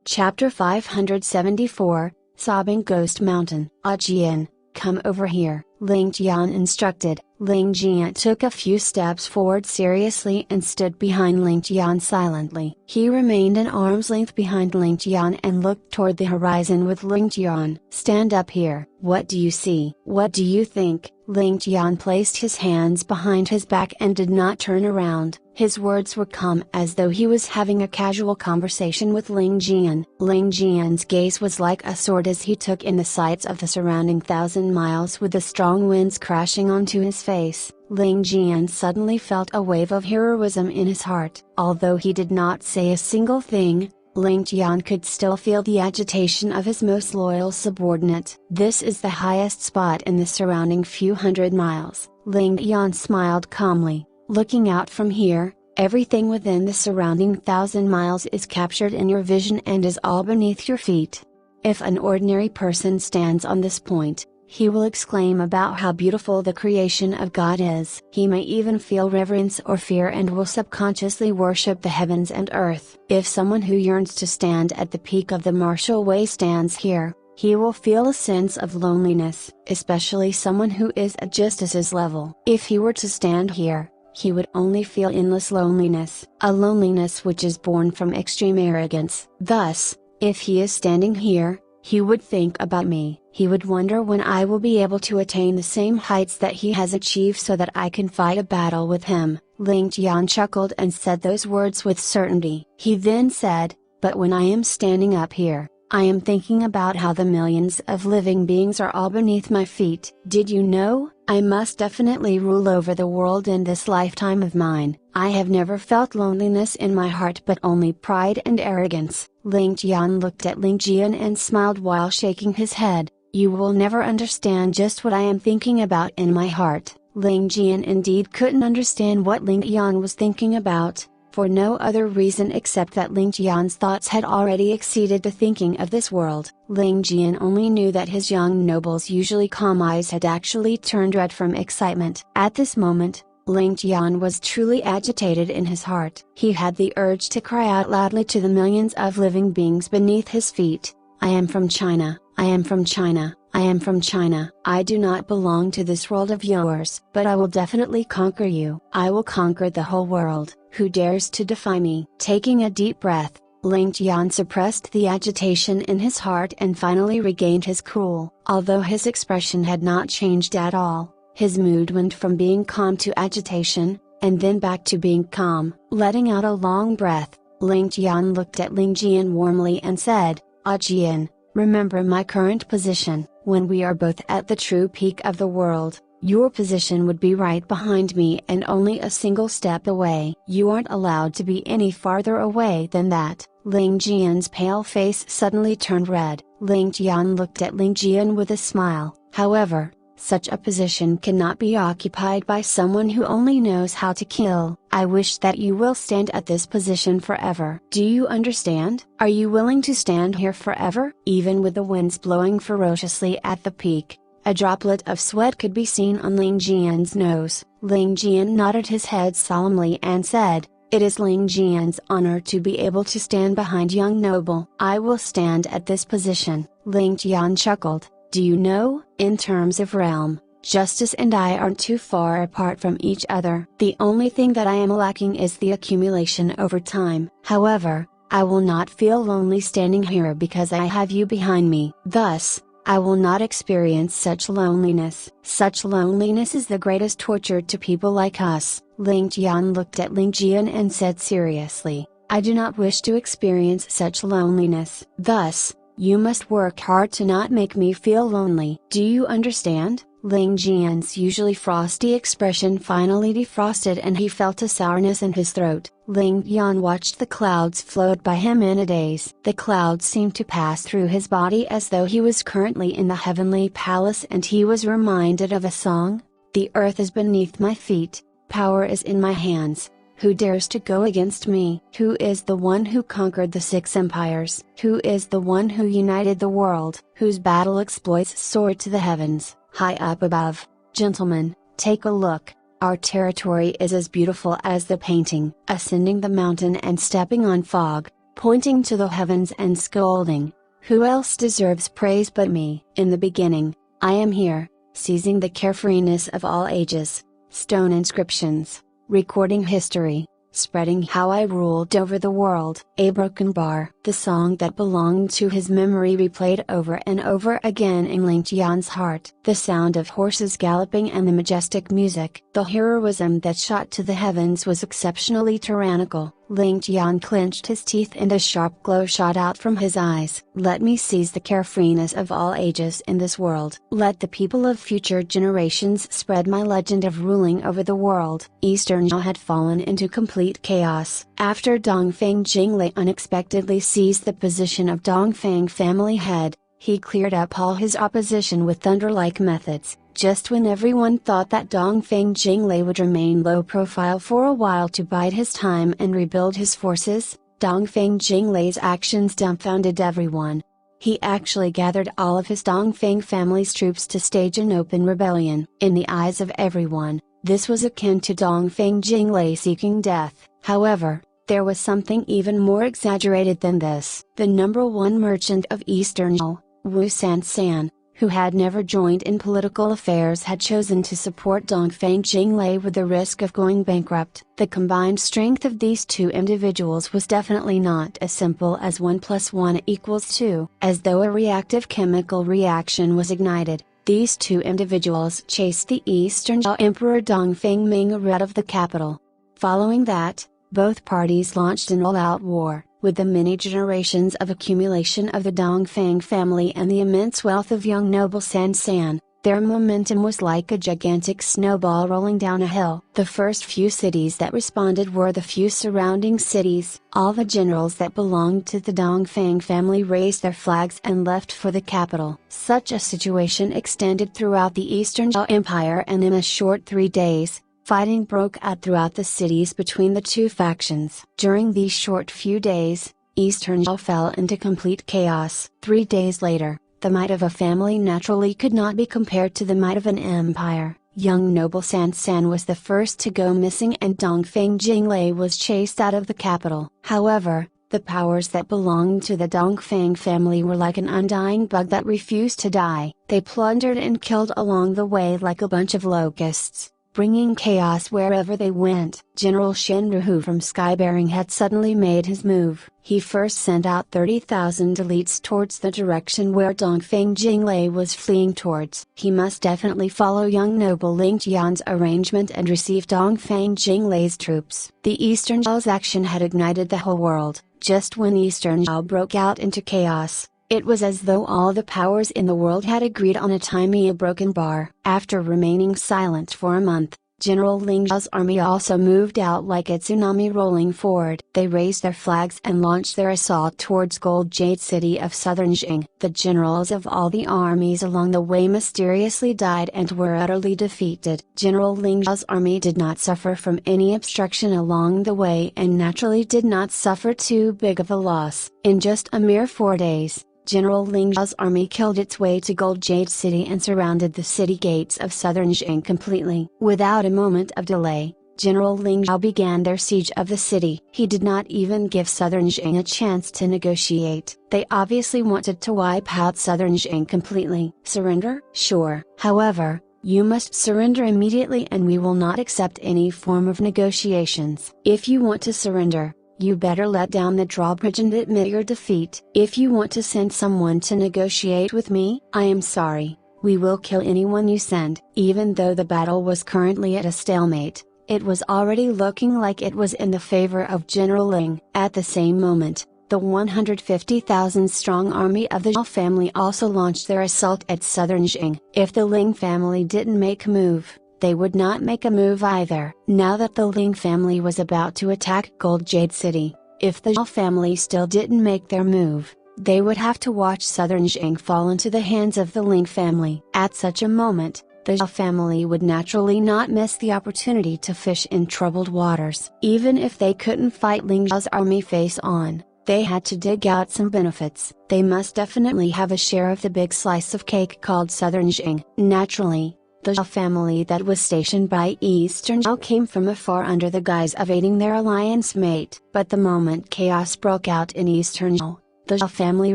Chapter 574, Sobbing Ghost Mountain. Jian, come over here, Ling Tian instructed. Ling Tian took a few steps forward seriously and stood behind Ling Tian silently. He remained an arm's length behind Ling Tian and looked toward the horizon with Ling Tian. Stand up here. What do you see? What do you think? Ling Tian placed his hands behind his back and did not turn around. His words were calm as though he was having a casual conversation with Ling Tian. Ling Tian's gaze was like a sword as he took in the sights of the surrounding 1,000 miles with the strong winds crashing onto his face. Ling Tian suddenly felt a wave of heroism in his heart. Although he did not say a single thing, Ling Tian could still feel the agitation of his most loyal subordinate. This is the highest spot in the surrounding few hundred miles. Ling Tian smiled calmly. Looking out from here, everything within the surrounding 1,000 miles is captured in your vision and is all beneath your feet. If an ordinary person stands on this point, he will exclaim about how beautiful the creation of God is. He may even feel reverence or fear and will subconsciously worship the heavens and earth. If someone who yearns to stand at the peak of the Marshall Way stands here, he will feel a sense of loneliness, especially someone who is at Justice's level. If he were to stand here, he would only feel endless loneliness, a loneliness which is born from extreme arrogance. Thus, if he is standing here, he would think about me. He would wonder when I will be able to attain the same heights that he has achieved so that I can fight a battle with him. Ling Tian chuckled and said those words with certainty. He then said, but when I am standing up here, I am thinking about how the millions of living beings are all beneath my feet. Did you know? I must definitely rule over the world in this lifetime of mine. I have never felt loneliness in my heart but only pride and arrogance. Ling Tian looked at Ling Tian and smiled while shaking his head. You will never understand just what I am thinking about in my heart. Ling Tian indeed couldn't understand what Ling Tian was thinking about, for no other reason except that Ling Tian's thoughts had already exceeded the thinking of this world. Ling Tian only knew that his young noble's usually calm eyes had actually turned red from excitement. At this moment, Ling Tian was truly agitated in his heart. He had the urge to cry out loudly to the millions of living beings beneath his feet, I am from China, I am from China, I am from China. I do not belong to this world of yours, but I will definitely conquer you. I will conquer the whole world. Who dares to defy me? Taking a deep breath, Ling Tian suppressed the agitation in his heart and finally regained his cool. Although his expression had not changed at all, his mood went from being calm to agitation, and then back to being calm. Letting out a long breath, Ling Tian looked at Ling Tian warmly and said, Jian, remember my current position. When we are both at the true peak of the world, your position would be right behind me and only a single step away. You aren't allowed to be any farther away than that. Ling Tian's pale face suddenly turned red. Ling Tian looked at Ling Tian with a smile. However, such a position cannot be occupied by someone who only knows how to kill. I wish that you will stand at this position forever. Do you understand? Are you willing to stand here forever? Even with the winds blowing ferociously at the peak, a droplet of sweat could be seen on Ling Tian's nose. Ling Tian nodded his head solemnly and said, it is Ling Tian's honor to be able to stand behind young noble. I will stand at this position. Ling Tian chuckled. Do you know, in terms of realm, Justice and I aren't too far apart from each other. The only thing that I am lacking is the accumulation over time. However, I will not feel lonely standing here because I have you behind me. Thus, I will not experience such loneliness. Such loneliness is the greatest torture to people like us. Ling Tian looked at Ling Tian and said seriously, I do not wish to experience such loneliness. Thus, you must work hard to not make me feel lonely. Do you understand? Ling Tian's usually frosty expression finally defrosted and he felt a sourness in his throat. Ling Tian watched the clouds float by him in a daze. The clouds seemed to pass through his body as though he was currently in the heavenly palace and he was reminded of a song. The earth is beneath my feet, power is in my hands. Who dares to go against me? Who is the one who conquered the 6 empires? Who is the one who united the world? Whose battle exploits soared to the heavens, high up above? Gentlemen, take a look. Our territory is as beautiful as the painting. Ascending the mountain and stepping on fog, pointing to the heavens and scolding, "Who else deserves praise but me? In the beginning, I am here, seizing the carefreeness of all ages, stone inscriptions, recording history, spreading how I ruled over the world." A broken bar. The song that belonged to his memory replayed over and over again in Ling Tian's heart. The sound of horses galloping and the majestic music. The heroism that shot to the heavens was exceptionally tyrannical. Ling Tian clenched his teeth and a sharp glow shot out from his eyes. Let me seize the carefreeness of all ages in this world. Let the people of future generations spread my legend of ruling over the world. Eastern Zhao had fallen into complete chaos. After Dongfang Jinglei unexpectedly seized the position of Dongfang family head, he cleared up all his opposition with thunder-like methods. Just when everyone thought that Dongfang Jinglei would remain low profile for a while to bide his time and rebuild his forces, Dongfang Jinglei's actions dumbfounded everyone. He actually gathered all of his Dongfang family's troops to stage an open rebellion. In the eyes of everyone, this was akin to Dongfang Jinglei seeking death. However, there was something even more exaggerated than this. The #1 merchant of Eastern Zhao, Wu Sansan, who had never joined in political affairs, had chosen to support Dongfang Jinglei with the risk of going bankrupt. The combined strength of these two individuals was definitely not as simple as 1 + 1 = 2. As though a reactive chemical reaction was ignited, these two individuals chased the Eastern Zhao Emperor Dongfang Ming out of the capital. Following that, both parties launched an all-out war. With the many generations of accumulation of the Dongfang family and the immense wealth of young noble Sansan, their momentum was like a gigantic snowball rolling down a hill. The first few cities that responded were the few surrounding cities. All the generals that belonged to the Dongfang family raised their flags and left for the capital. Such a situation extended throughout the Eastern Zhao Empire, and in a short 3 days, fighting broke out throughout the cities between the two factions. During these short few days, Eastern Zhao fell into complete chaos. 3 days later, the might of a family naturally could not be compared to the might of an empire. Young noble Sansan was the first to go missing and Dongfang Jinglei was chased out of the capital. However, the powers that belonged to the Dongfang family were like an undying bug that refused to die. They plundered and killed along the way like a bunch of locusts, bringing chaos wherever they went. General Shen Ruhu from Skybearing had suddenly made his move. He first sent out 30,000 elites towards the direction where Dongfang Jinglei was fleeing towards. He must definitely follow young noble Ling Tian's arrangement and receive Dongfang Jinglei's troops. The Eastern Zhao's action had ignited the whole world. Just when Eastern Zhao broke out into chaos, it was as though all the powers in the world had agreed on a timing a broken bar. After remaining silent for a month, General Ling Zhao's army also moved out like a tsunami rolling forward. They raised their flags and launched their assault towards Gold Jade City of southern Jing. The generals of all the armies along the way mysteriously died and were utterly defeated. General Ling Zhao's army did not suffer from any obstruction along the way and naturally did not suffer too big of a loss. In just a mere 4 days, General Ling Zhao's army killed its way to Gold Jade City and surrounded the city gates of southern Jing completely. Without a moment of delay, General Ling Zhao began their siege of the city. He did not even give southern Jing a chance to negotiate. They obviously wanted to wipe out southern Jing completely. Surrender? Sure. However, you must surrender immediately and we will not accept any form of negotiations. If you want to surrender, you better let down the drawbridge and admit your defeat. If you want to send someone to negotiate with me, I am sorry, we will kill anyone you send. Even though the battle was currently at a stalemate, it was already looking like it was in the favor of General Ling. At the same moment, the 150,000 strong army of the Zhao family also launched their assault at southern Jing. If the Ling family didn't make a move, they would not make a move either. Now that the Ling family was about to attack Gold Jade City, if the Zhao family still didn't make their move, they would have to watch southern Jing fall into the hands of the Ling family. At such a moment, the Zhao family would naturally not miss the opportunity to fish in troubled waters. Even if they couldn't fight Ling Zhao's army face on, they had to dig out some benefits. They must definitely have a share of the big slice of cake called southern Jing. Naturally, The Zhao family that was stationed by Eastern Zhao came from afar under the guise of aiding their alliance mate. But the moment chaos broke out in Eastern Zhao, the Zhao family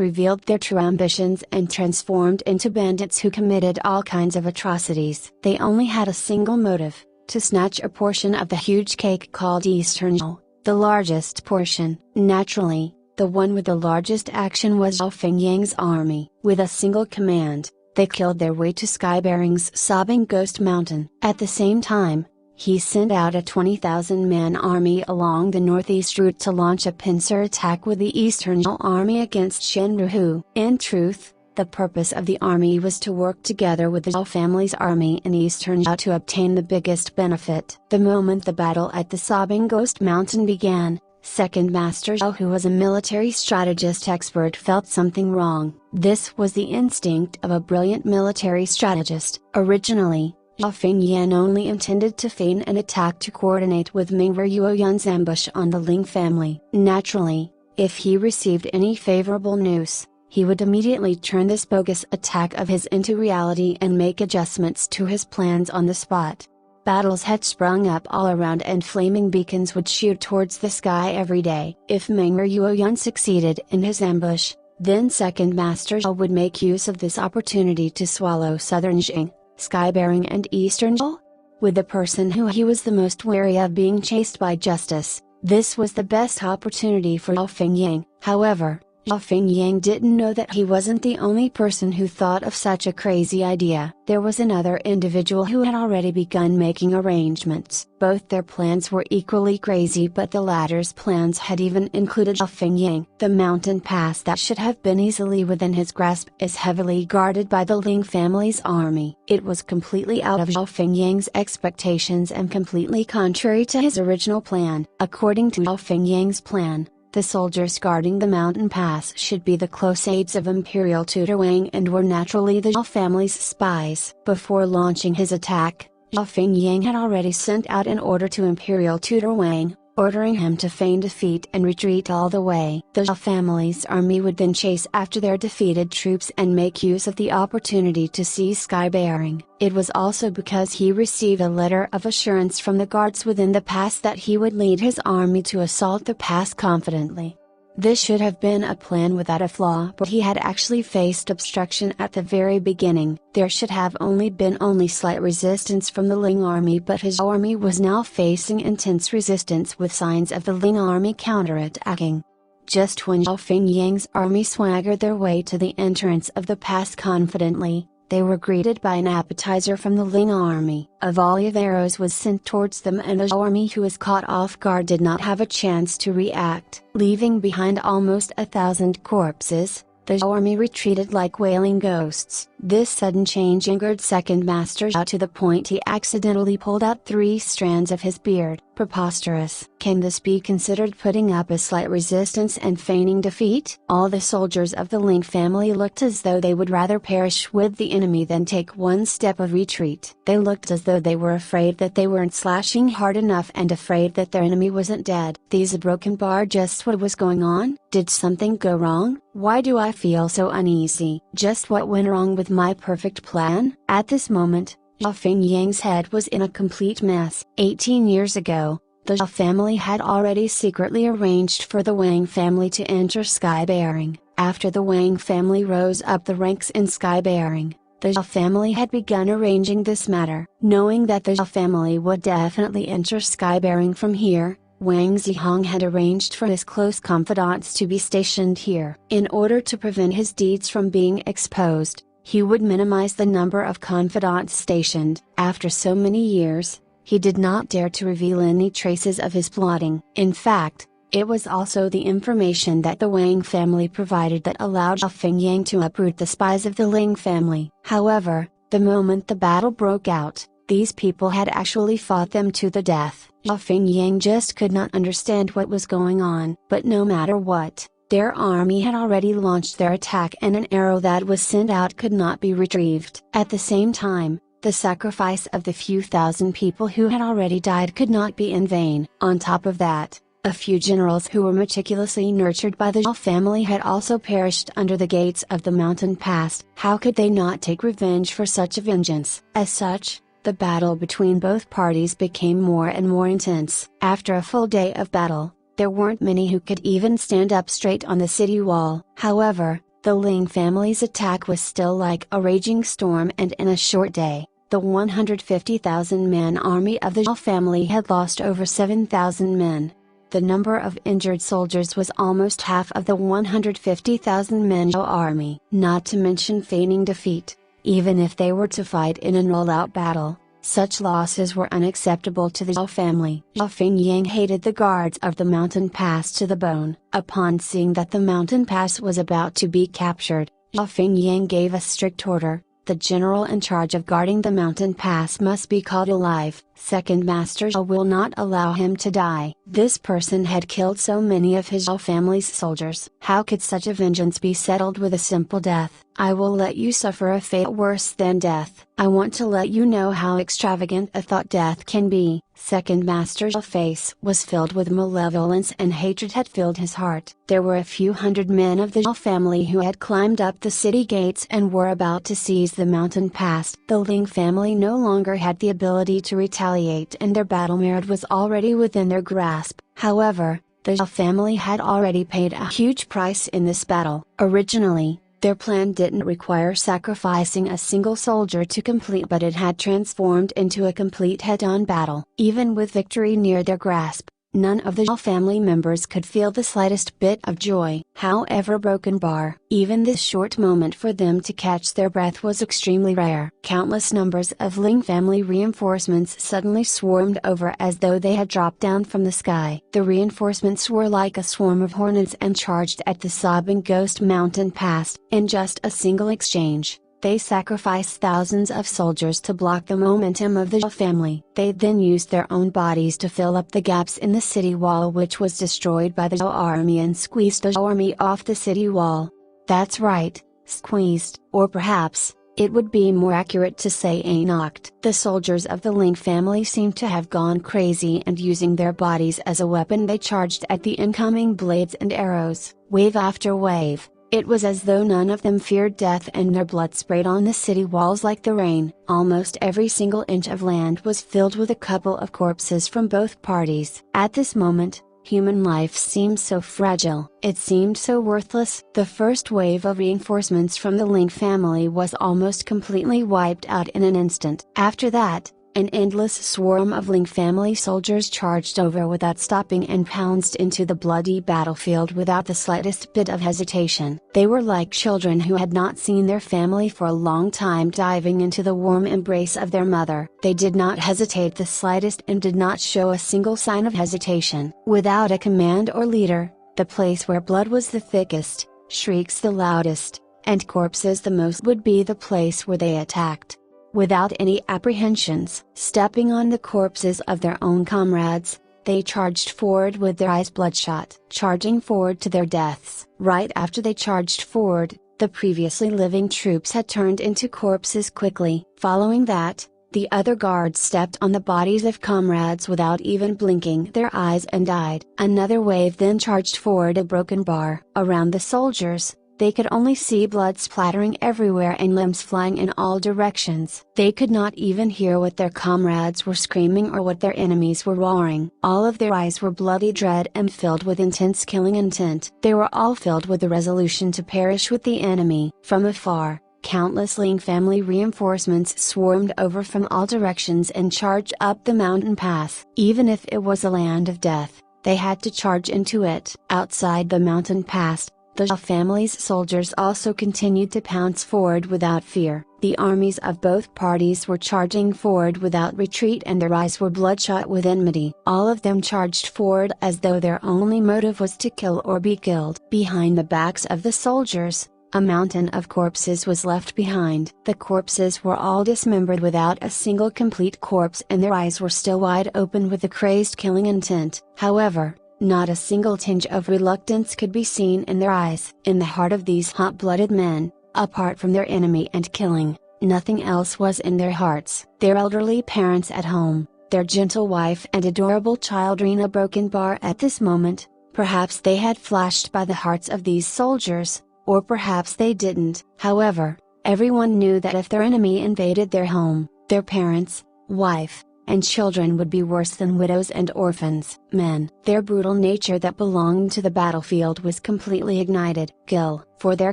revealed their true ambitions and transformed into bandits who committed all kinds of atrocities. They only had a single motive: to snatch a portion of the huge cake called Eastern Zhao, the largest portion. Naturally, the one with the largest action was Zhao Fengyang's army. With a single command, they killed their way to Skybearing's sobbing ghost mountain. At the same time, he sent out a 20,000-man army along the northeast route to launch a pincer attack with the Eastern Zhao army against Shenruhu. In truth, the purpose of the army was to work together with the Zhao family's army in Eastern Zhao to obtain the biggest benefit. The moment the battle at the sobbing ghost mountain began, Second Master Zhao, who was a military strategist expert, felt something wrong. This was the instinct of a brilliant military strategist. Originally, Zhao Fengyan only intended to feign an attack to coordinate with Mingwer Yuoyun's ambush on the Ling family. Naturally, if he received any favorable news, he would immediately turn this bogus attack of his into reality and make adjustments to his plans on the spot. Battles had sprung up all around and flaming beacons would shoot towards the sky every day. If Mingwer Yuoyun succeeded in his ambush, then Second Master Zhao would make use of this opportunity to swallow Southern Jing, Skybearing and Eastern Zhao. With the person who he was the most wary of being chased by justice, this was the best opportunity for Zhao Fengyang. However, Zhao Fengyang didn't know that he wasn't the only person who thought of such a crazy idea. There was another individual who had already begun making arrangements. Both their plans were equally crazy, but the latter's plans had even included Zhao Fengyang. The mountain pass that should have been easily within his grasp is heavily guarded by the Ling family's army. It was completely out of Zhao Fengyang's expectations and completely contrary to his original plan. According to Zhao Fengyang's plan, the soldiers guarding the mountain pass should be the close aides of Imperial Tutor Wang and were naturally the Zhao family's spies. Before launching his attack, Zhao Fengyang had already sent out an order to Imperial Tutor Wang, ordering him to feign defeat and retreat all the way. The Zhao family's army would then chase after their defeated troops and make use of the opportunity to seize Skybearing. It was also because he received a letter of assurance from the guards within the pass that he would lead his army to assault the pass confidently. This should have been a plan without a flaw, but he had actually faced obstruction at the very beginning. There should have only been slight resistance from the Ling army, but his army was now facing intense resistance with signs of the Ling army counterattacking. Just when Zhao Fengyang's army swaggered their way to the entrance of the pass confidently, they were greeted by an appetizer from the Ling army. A volley of arrows was sent towards them, and the Zhao army, who was caught off guard, did not have a chance to react. Leaving behind almost 1,000 corpses, the Zhao army retreated like wailing ghosts. This sudden change angered Second Master Zhao to the point he accidentally pulled out 3 strands of his beard. Preposterous. Can this be considered putting up a slight resistance and feigning defeat? All the soldiers of the Ling family looked as though they would rather perish with the enemy than take one step of retreat. They looked as though they were afraid that they weren't slashing hard enough and afraid that their enemy wasn't dead. These broken bar just what was going on? Did something go wrong? Why do I feel so uneasy? Just what went wrong with my perfect plan? At this moment, Zhao Fengyang's head was in a complete mess. 18 years ago, the Zhao family had already secretly arranged for the Wang family to enter Skybearing. After the Wang family rose up the ranks in Skybearing, the Zhao family had begun arranging this matter. Knowing that the Zhao family would definitely enter Skybearing from here, Wang Zihong had arranged for his close confidants to be stationed here. In order to prevent his deeds from being exposed, he would minimize the number of confidants stationed. After so many years, he did not dare to reveal any traces of his plotting. In fact, it was also the information that the Wang family provided that allowed Zhao Fengyang to uproot the spies of the Ling family. However, the moment the battle broke out, these people had actually fought them to the death. Zhao Fengyang just could not understand what was going on. But no matter what, their army had already launched their attack, and an arrow that was sent out could not be retrieved. At the same time, the sacrifice of the few thousand people who had already died could not be in vain. On top of that, a few generals who were meticulously nurtured by the Zhao family had also perished under the gates of the mountain pass. How could they not take revenge for such a vengeance? As such, The battle between both parties became more and more intense. After a full day of battle, there weren't many who could even stand up straight on the city wall. However, the Ling family's attack was still like a raging storm, and in a short day, the 150,000-man army of the Zhao family had lost over 7,000 men. The number of injured soldiers was almost half of the 150,000-man Zhao army. Not to mention feigning defeat. Even if they were to fight in an all-out battle, such losses were unacceptable to the Zhao family. Zhao Fengyang hated the guards of the mountain pass to the bone. Upon seeing that the mountain pass was about to be captured, Zhao Fengyang gave a strict order: the general in charge of guarding the mountain pass must be called alive. Second Master Zhao will not allow him to die. This person had killed so many of his Zhao family's soldiers. How could such a vengeance be settled with a simple death? I will let you suffer a fate worse than death. I want to let you know how extravagant a thought death can be. Second Master Zhao's face was filled with malevolence, and hatred had filled his heart. There were a few hundred men of the Zhao family who had climbed up the city gates and were about to seize the mountain pass. The Ling family no longer had the ability to retaliate, and their battle merit was already within their grasp. However, the Zhao family had already paid a huge price in this battle. Originally, their plan didn't require sacrificing a single soldier to complete, but it had transformed into a complete head-on battle. Even with victory near their grasp, none of the Zhao family members could feel the slightest bit of joy. However broken bar, even this short moment for them to catch their breath was extremely rare. Countless numbers of Ling family reinforcements suddenly swarmed over as though they had dropped down from the sky. The reinforcements were like a swarm of hornets and charged at the sobbing Ghost Mountain Pass. In just a single exchange, they sacrificed thousands of soldiers to block the momentum of the Zhao family. They then used their own bodies to fill up the gaps in the city wall, which was destroyed by the Zhao army, and squeezed the Zhao army off the city wall. That's right, squeezed. Or perhaps, it would be more accurate to say knocked. The soldiers of the Ling family seemed to have gone crazy, and using their bodies as a weapon they charged at the incoming blades and arrows, wave after wave. It was as though none of them feared death, and their blood sprayed on the city walls like the rain. Almost every single inch of land was filled with a couple of corpses from both parties. At this moment, human life seemed so fragile. It seemed so worthless. The first wave of reinforcements from the Ling family was almost completely wiped out in an instant. After that, an endless swarm of Ling family soldiers charged over without stopping and pounced into the bloody battlefield without the slightest bit of hesitation. They were like children who had not seen their family for a long time diving into the warm embrace of their mother. They did not hesitate the slightest and did not show a single sign of hesitation. Without a command or leader, the place where blood was the thickest, shrieks the loudest, and corpses the most would be the place where they attacked. Without any apprehensions, stepping on the corpses of their own comrades, they charged forward with their eyes bloodshot, charging forward to their deaths. Right after they charged forward, the previously living troops had turned into corpses quickly. Following that, the other guards stepped on the bodies of comrades without even blinking their eyes and died. Another wave then charged forward a broken bar. Around the soldiers, they could only see blood splattering everywhere and limbs flying in all directions. They could not even hear what their comrades were screaming or what their enemies were roaring. All of their eyes were bloody dread and filled with intense killing intent. They were all filled with the resolution to perish with the enemy. From afar, countless Ling family reinforcements swarmed over from all directions and charged up the mountain pass. Even if it was a land of death, they had to charge into it. Outside the mountain pass, the Zhao family's soldiers also continued to pounce forward without fear. The armies of both parties were charging forward without retreat, and their eyes were bloodshot with enmity. All of them charged forward as though their only motive was to kill or be killed. Behind the backs of the soldiers, a mountain of corpses was left behind. The corpses were all dismembered without a single complete corpse, and their eyes were still wide open with the crazed killing intent. However, not a single tinge of reluctance could be seen in their eyes. In the heart of these hot-blooded men, apart from their enemy and killing, nothing else was in their hearts. Their elderly parents at home, their gentle wife and adorable child Rena broken bar at this moment. Perhaps they had flashed by the hearts of these soldiers, or perhaps they didn't. However, everyone knew that if their enemy invaded their home, their parents, wife, and children would be worse than widows and orphans. Men, their brutal nature that belonged to the battlefield was completely ignited. Kill, for their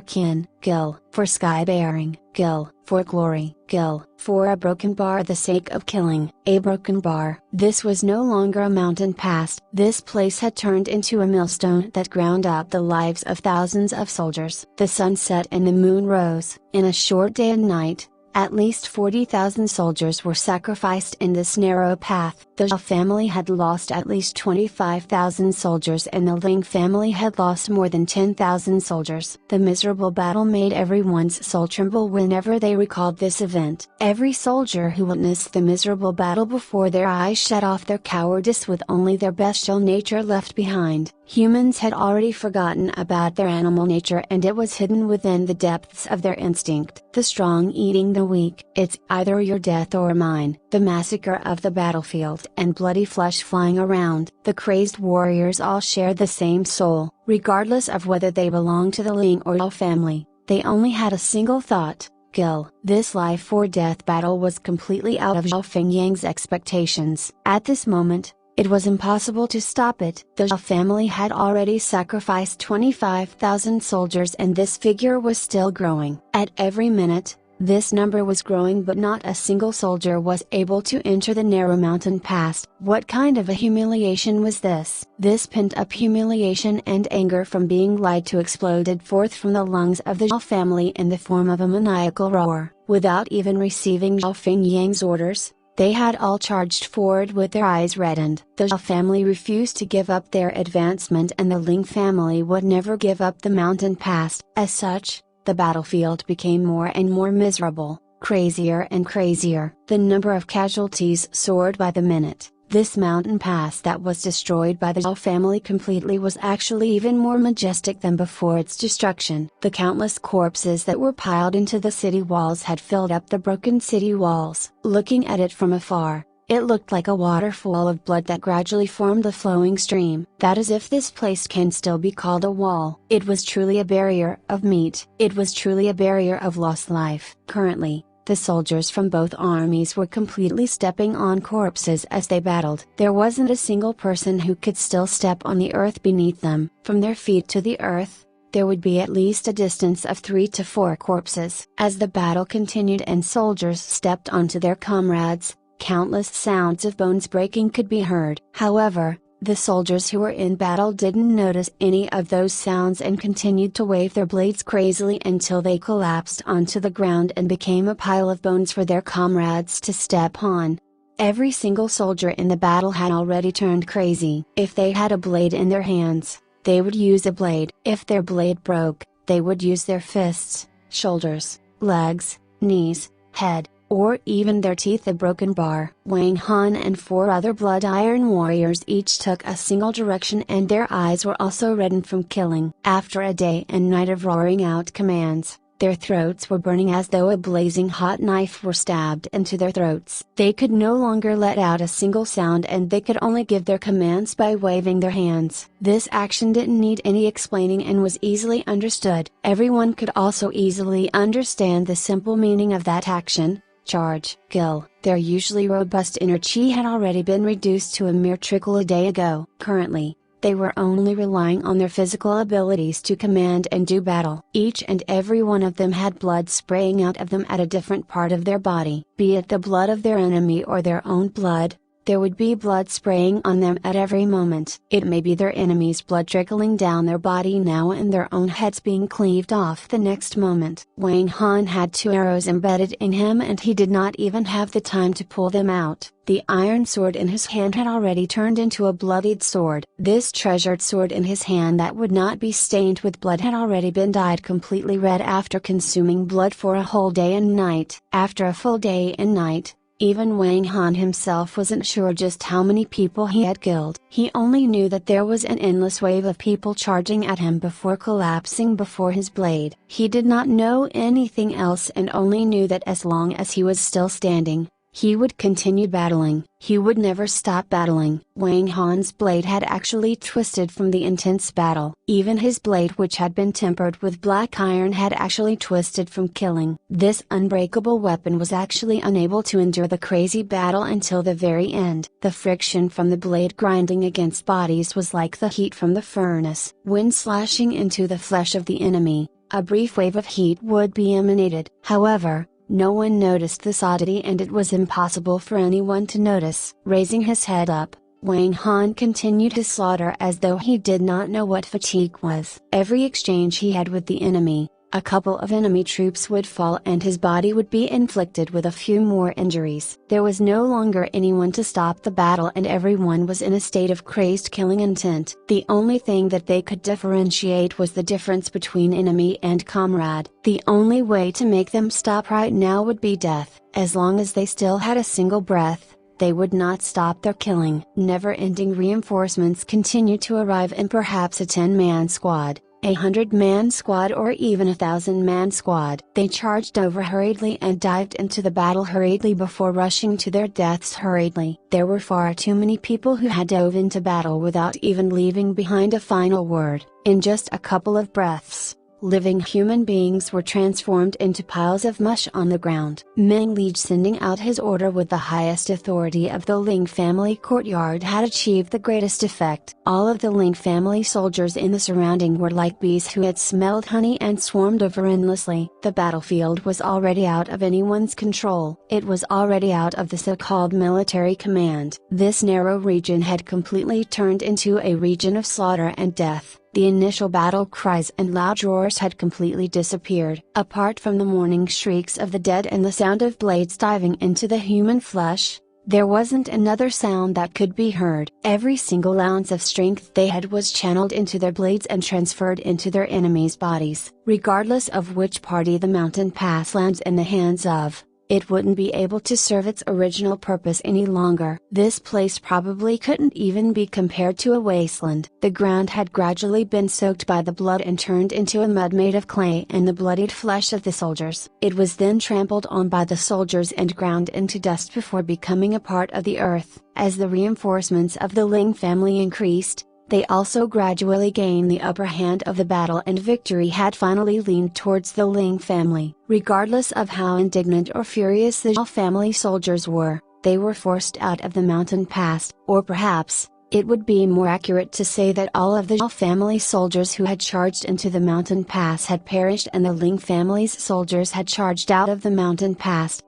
kin. Kill, for sky-bearing. Kill, for glory. Kill, for a broken bar the sake of killing. A broken bar. This was no longer a mountain pass. This place had turned into a millstone that ground up the lives of thousands of soldiers. The sun set and the moon rose. In a short day and night, at least 40,000 soldiers were sacrificed in this narrow path. The Zhao family had lost at least 25,000 soldiers and the Ling family had lost more than 10,000 soldiers. The miserable battle made everyone's soul tremble whenever they recalled this event. Every soldier who witnessed the miserable battle before their eyes shut off their cowardice with only their bestial nature left behind. Humans had already forgotten about their animal nature and it was hidden within the depths of their instinct. The strong eating the weak. It's either your death or mine. The massacre of the battlefield and bloody flesh flying around. The crazed warriors all shared the same soul, regardless of whether they belonged to the Ling or Zhao family. They only had a single thought: kill. This life or death battle was completely out of Zhao Fengyang's expectations. At this moment, it was impossible to stop it. The Zhao family had already sacrificed 25,000 soldiers and this figure was still growing. At every minute, this number was growing but not a single soldier was able to enter the narrow mountain pass. What kind of a humiliation was this? This pent-up humiliation and anger from being lied to exploded forth from the lungs of the Zhao family in the form of a maniacal roar. Without even receiving Zhao Fengyang's orders, they had all charged forward with their eyes reddened. The Zhao family refused to give up their advancement and the Ling family would never give up the mountain pass. As such, the battlefield became more and more miserable, crazier and crazier. The number of casualties soared by the minute. This mountain pass that was destroyed by the Zhao family completely was actually even more majestic than before its destruction. The countless corpses that were piled into the city walls had filled up the broken city walls. Looking at it from afar, it looked like a waterfall of blood that gradually formed a flowing stream. That is if this place can still be called a wall. It was truly a barrier of meat. It was truly a barrier of lost life. Currently, the soldiers from both armies were completely stepping on corpses as they battled. There wasn't a single person who could still step on the earth beneath them. From their feet to the earth, there would be at least a distance of 3 to 4 corpses. As the battle continued and soldiers stepped onto their comrades, countless sounds of bones breaking could be heard. However, the soldiers who were in battle didn't notice any of those sounds and continued to wave their blades crazily until they collapsed onto the ground and became a pile of bones for their comrades to step on. Every single soldier in the battle had already turned crazy. If they had a blade in their hands, they would use a blade. If their blade broke, they would use their fists, shoulders, legs, knees, head, or even their teeth. A broken bar. Wang Han and 4 other blood iron warriors each took a single direction and their eyes were also reddened from killing. After a day and night of roaring out commands, their throats were burning as though a blazing hot knife were stabbed into their throats. They could no longer let out a single sound and they could only give their commands by waving their hands. This action didn't need any explaining and was easily understood. Everyone could also easily understand the simple meaning of that action: charge, kill. Their usually robust inner chi had already been reduced to a mere trickle a day ago. Currently, they were only relying on their physical abilities to command and do battle. Each and every one of them had blood spraying out of them at a different part of their body. Be it the blood of their enemy or their own blood, there would be blood spraying on them at every moment. It may be their enemy's blood trickling down their body now and their own heads being cleaved off the next moment. Wang Han had 2 arrows embedded in him and he did not even have the time to pull them out. The iron sword in his hand had already turned into a bloodied sword. This treasured sword in his hand that would not be stained with blood had already been dyed completely red after consuming blood for a whole day and night. After a full day and night, even Wang Han himself wasn't sure just how many people he had killed. He only knew that there was an endless wave of people charging at him before collapsing before his blade. He did not know anything else and only knew that as long as he was still standing, He would continue battling. He would never stop battling. Wang Han's blade had actually twisted from the intense battle. Even his blade, which had been tempered with black iron, had actually twisted from killing. This unbreakable weapon was actually unable to endure the crazy battle until the very end. The friction from the blade grinding against bodies was like the heat from the furnace. When slashing into the flesh of the enemy, a brief wave of heat would be emanated. However, no one noticed this oddity, and it was impossible for anyone to notice. Raising his head up, Wang Han continued his slaughter as though he did not know what fatigue was. Every exchange he had with the enemy, a couple of enemy troops would fall and his body would be inflicted with a few more injuries. There was no longer anyone to stop the battle, and everyone was in a state of crazed killing intent. The only thing that they could differentiate was the difference between enemy and comrade. The only way to make them stop right now would be death. As long as they still had a single breath, they would not stop their killing. Never-ending reinforcements continued to arrive in perhaps a 10-man squad, a 100-man squad, or even a 1,000-man squad. They charged over hurriedly and dived into the battle hurriedly before rushing to their deaths hurriedly. There were far too many people who had dove into battle without even leaving behind a final word. In just a couple of breaths, living human beings were transformed into piles of mush on the ground. Meng Li, sending out his order with the highest authority of the Ling family courtyard, had achieved the greatest effect. All of the Ling family soldiers in the surrounding were like bees who had smelled honey and swarmed over endlessly. The battlefield was already out of anyone's control. It was already out of the so-called military command. This narrow region had completely turned into a region of slaughter and death. The initial battle cries and loud roars had completely disappeared. Apart from the mourning shrieks of the dead and the sound of blades diving into the human flesh, there wasn't another sound that could be heard. Every single ounce of strength they had was channeled into their blades and transferred into their enemies' bodies. Regardless of which party the mountain pass lands in the hands of, it wouldn't be able to serve its original purpose any longer. This place probably couldn't even be compared to a wasteland. The ground had gradually been soaked by the blood and turned into a mud made of clay and the bloodied flesh of the soldiers. It was then trampled on by the soldiers and ground into dust before becoming a part of the earth. As the reinforcements of the Ling family increased, they also gradually gained the upper hand of the battle, and victory had finally leaned towards the Ling family. Regardless of how indignant or furious the Zhao family soldiers were, they were forced out of the mountain pass, or perhaps, it would be more accurate to say that all of the Zhao family soldiers who had charged into the mountain pass had perished and the Ling family's soldiers had charged out of the mountain pass.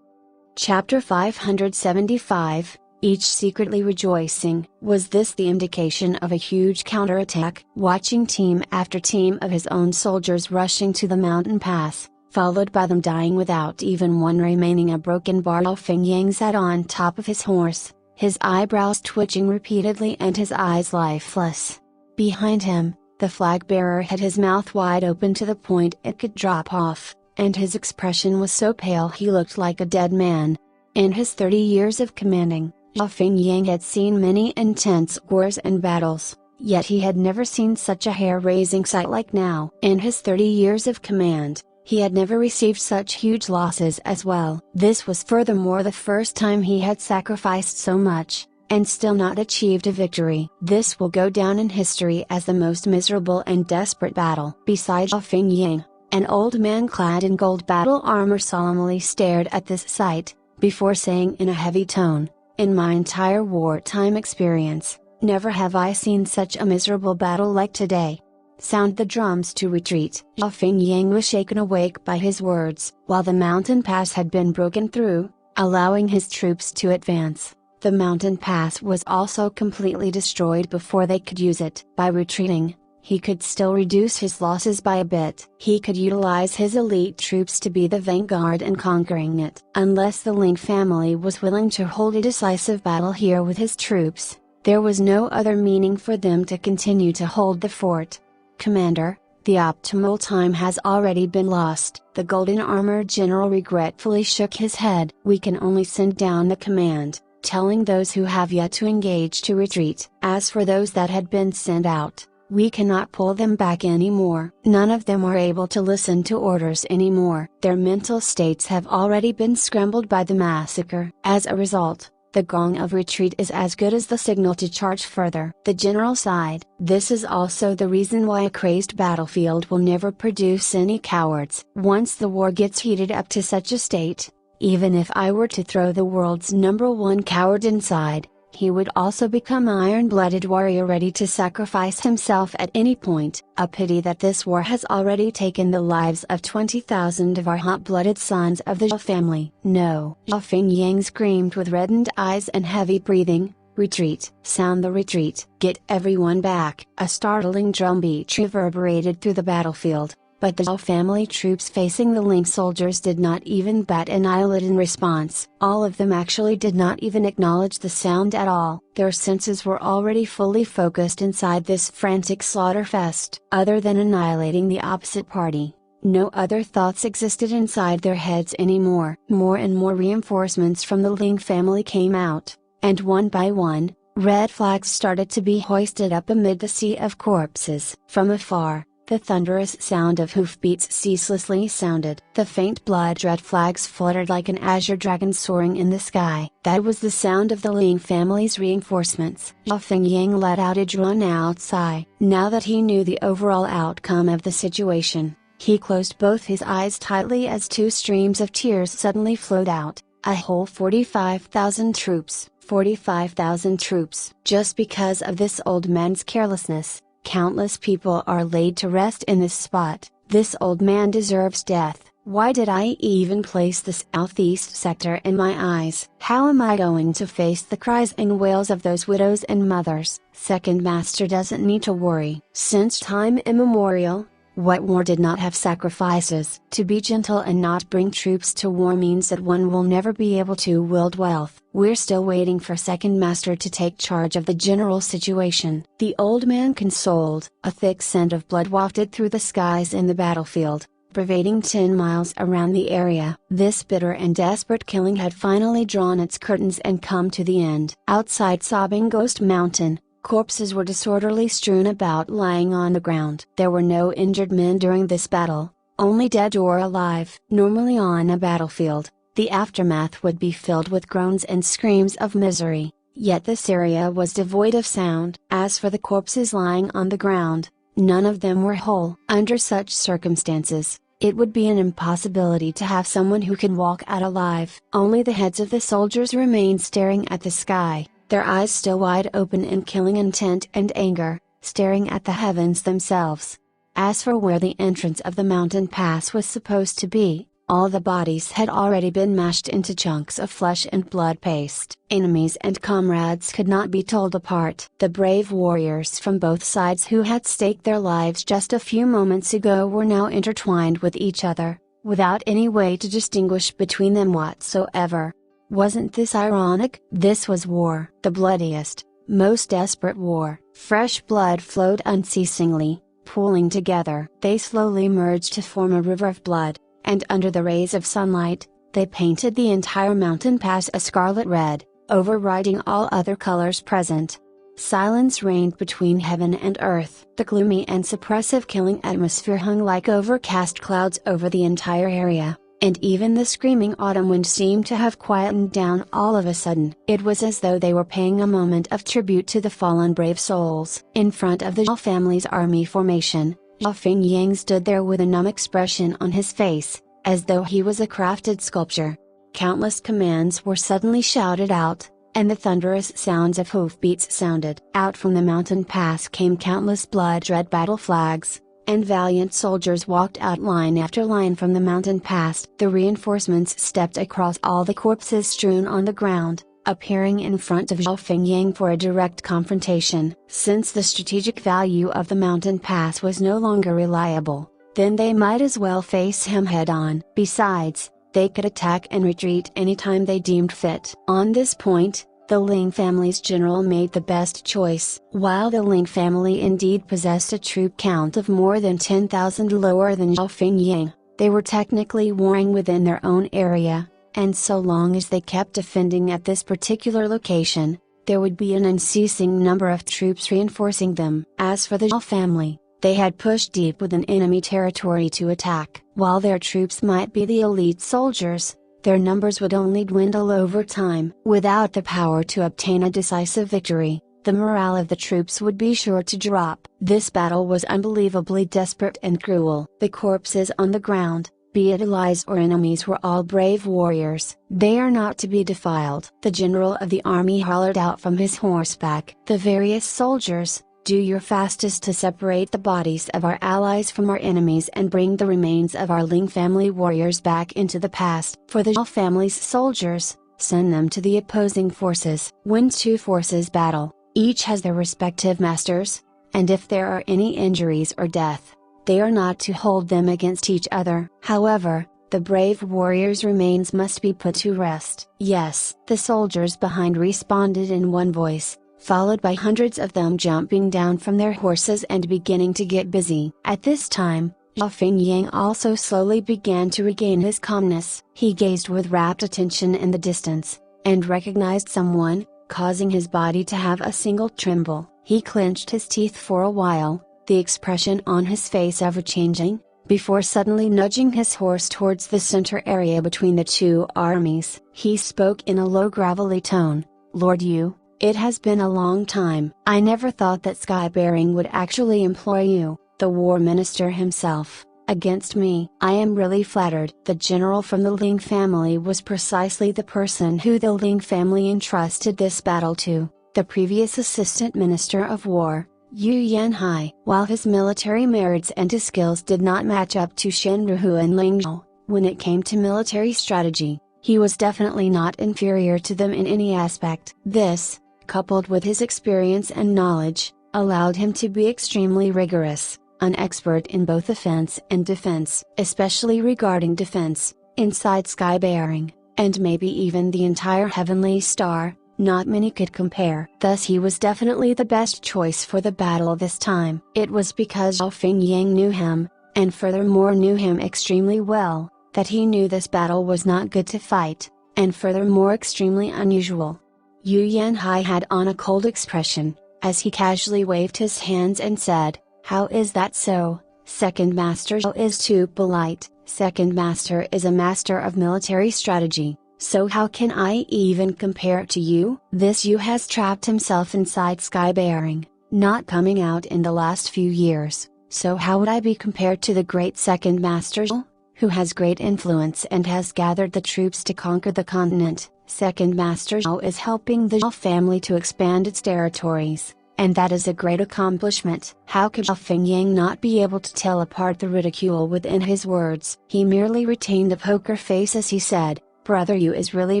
Chapter 575, each secretly rejoicing. Was this the indication of a huge counterattack? Watching team after team of his own soldiers rushing to the mountain pass, followed by them dying without even one remaining a broken bar, Feng Yang sat on top of his horse, his eyebrows twitching repeatedly and his eyes lifeless. Behind him, the flag bearer had his mouth wide open to the point it could drop off, and his expression was so pale he looked like a dead man. In his 30 years of commanding, Feng Yang had seen many intense wars and battles, yet he had never seen such a hair-raising sight like now. In his 30 years of command, he had never received such huge losses as well. This was furthermore the first time he had sacrificed so much, and still not achieved a victory. This will go down in history as the most miserable and desperate battle. Besides Feng Yang, an old man clad in gold battle armor solemnly stared at this sight, before saying in a heavy tone, "In my entire wartime experience, never have I seen such a miserable battle like today. Sound the drums to retreat." Feng Yang was shaken awake by his words. While the mountain pass had been broken through, allowing his troops to advance, the mountain pass was also completely destroyed before they could use it. By retreating, he could still reduce his losses by a bit. He could utilize his elite troops to be the vanguard in conquering it. Unless the Ling family was willing to hold a decisive battle here with his troops, There was no other meaning for them to continue to hold the fort. Commander, the optimal time has already been lost. The golden armored general regretfully shook his head. We can only send down the command, telling those who have yet to engage to retreat. As for those that had been sent out, we cannot pull them back anymore. None of them are able to listen to orders anymore. Their mental states have already been scrambled by the massacre. As a result, the gong of retreat is as good as the signal to charge further. The general sighed. This is also the reason why a crazed battlefield will never produce any cowards. Once the war gets heated up to such a state, even if I were to throw the world's #1 coward inside, he would also become an iron-blooded warrior ready to sacrifice himself at any point. A pity that this war has already taken the lives of 20,000 of our hot-blooded sons of the Zhao family. No! Zhao Fengyang screamed with reddened eyes and heavy breathing. Retreat! Sound the retreat! Get everyone back! A startling drumbeat reverberated through the battlefield. But the Zhao family troops facing the Ling soldiers did not even bat an eyelid in response. All of them actually did not even acknowledge the sound at all. Their senses were already fully focused inside this frantic slaughterfest. Other than annihilating the opposite party, no other thoughts existed inside their heads anymore. More and more reinforcements from the Ling family came out, and one by one, red flags started to be hoisted up amid the sea of corpses. From afar, the thunderous sound of hoofbeats ceaselessly sounded. The faint blood-red flags fluttered like an azure dragon soaring in the sky. That was the sound of the Ling family's reinforcements. Zhao Fengyang let out a drawn-out sigh. Now that he knew the overall outcome of the situation, he closed both his eyes tightly as two streams of tears suddenly flowed out. A whole 45,000 troops. 45,000 troops. Just because of this old man's carelessness, countless people are laid to rest in this spot. This old man deserves death. Why did I even place the southeast sector in my eyes? How am I going to face the cries and wails of those widows and mothers? Second Master doesn't need to worry. Since time immemorial, what war did not have sacrifices? To be gentle and not bring troops to war means that one will never be able to wield wealth. We're still waiting for Second Master to take charge of the general situation. The old man consoled. A thick scent of blood wafted through the skies in the battlefield, pervading 10 miles around the area. This bitter and desperate killing had finally drawn its curtains and come to the end. Outside Sobbing Ghost Mountain, corpses were disorderly strewn about lying on the ground. There were no injured men during this battle, only dead or alive. Normally on a battlefield, the aftermath would be filled with groans and screams of misery, yet this area was devoid of sound. As for the corpses lying on the ground, none of them were whole. Under such circumstances, it would be an impossibility to have someone who could walk out alive. Only the heads of the soldiers remained staring at the sky, their eyes still wide open in killing intent and anger, staring at the heavens themselves. As for where the entrance of the mountain pass was supposed to be, all the bodies had already been mashed into chunks of flesh and blood paste. Enemies and comrades could not be told apart. The brave warriors from both sides who had staked their lives just a few moments ago were now intertwined with each other, without any way to distinguish between them whatsoever. Wasn't this ironic? This was war, the bloodiest, most desperate war. Fresh blood flowed unceasingly, pooling together. They slowly merged to form a river of blood, and under the rays of sunlight, they painted the entire mountain pass a scarlet red, overriding all other colors present. Silence reigned between heaven and earth. The gloomy and suppressive killing atmosphere hung like overcast clouds over the entire area, and even the screaming autumn wind seemed to have quietened down all of a sudden. It was as though they were paying a moment of tribute to the fallen brave souls. In front of the Zhao family's army formation, Zhao Fengyang stood there with a numb expression on his face, as though he was a crafted sculpture. Countless commands were suddenly shouted out, and the thunderous sounds of hoofbeats sounded. Out from the mountain pass came countless blood-red battle flags, and valiant soldiers walked out line after line from the mountain pass. The reinforcements stepped across all the corpses strewn on the ground, appearing in front of Zhao Fengyang for a direct confrontation. Since the strategic value of the mountain pass was no longer reliable, then they might as well face him head-on. Besides, they could attack and retreat anytime they deemed fit. On this point, The Ling family's general made the best choice. While the Ling family indeed possessed a troop count of more than 10,000 lower than Zhao Fingyang, they were technically warring within their own area, and so long as they kept defending at this particular location, there would be an unceasing number of troops reinforcing them. As for the Zhao family, they had pushed deep within enemy territory to attack. While their troops might be the elite soldiers, their numbers would only dwindle over time. Without the power to obtain a decisive victory, the morale of the troops would be sure to drop. This battle was unbelievably desperate and cruel. The corpses on the ground, be it allies or enemies, were all brave warriors. They are not to be defiled. The general of the army hollered out from his horseback. The various soldiers, do your fastest to separate the bodies of our allies from our enemies and bring the remains of our Ling family warriors back into the past. For the Zhao family's soldiers, send them to the opposing forces. When two forces battle, each has their respective masters, and if there are any injuries or death, they are not to hold them against each other. However, the brave warriors' remains must be put to rest. Yes, the soldiers behind responded in one voice, followed by hundreds of them jumping down from their horses and beginning to get busy. At this time, Zhao Fingyang also slowly began to regain his calmness. He gazed with rapt attention in the distance, and recognized someone, causing his body to have a single tremble. He clenched his teeth for a while, the expression on his face ever changing, before suddenly nudging his horse towards the center area between the two armies. He spoke in a low gravelly tone, "Lord Yu, it has been a long time. I never thought that Skybearing would actually employ you, the war minister himself, against me. I am really flattered." The general from the Ling family was precisely the person who the Ling family entrusted this battle to, the previous assistant minister of war, Yu Yanhai. While his military merits and his skills did not match up to Shen Ruhu and Ling Zhao, when it came to military strategy, he was definitely not inferior to them in any aspect. This, coupled with his experience and knowledge, allowed him to be extremely rigorous, an expert in both offense and defense. Especially regarding defense, inside Skybearing, and maybe even the entire Heavenly Star, not many could compare. Thus he was definitely the best choice for the battle this time. It was because Zhao Fingyang knew him, and furthermore knew him extremely well, that he knew this battle was not good to fight, and furthermore extremely unusual. Yu Yanhai had on a cold expression, as he casually waved his hands and said, "How is that so? Second Master Zhao is too polite. Second Master is a master of military strategy, so how can I even compare to you?" This Yu has trapped himself inside Skybearing, not coming out in the last few years, so how would I be compared to the great Second Master Zhao, who has great influence and has gathered the troops to conquer the continent? Second Master Zhao is helping the Zhao family to expand its territories, and that is a great accomplishment. How could Zhao Fingyang not be able to tell apart the ridicule within his words? He merely retained a poker face as he said, "Brother Yu is really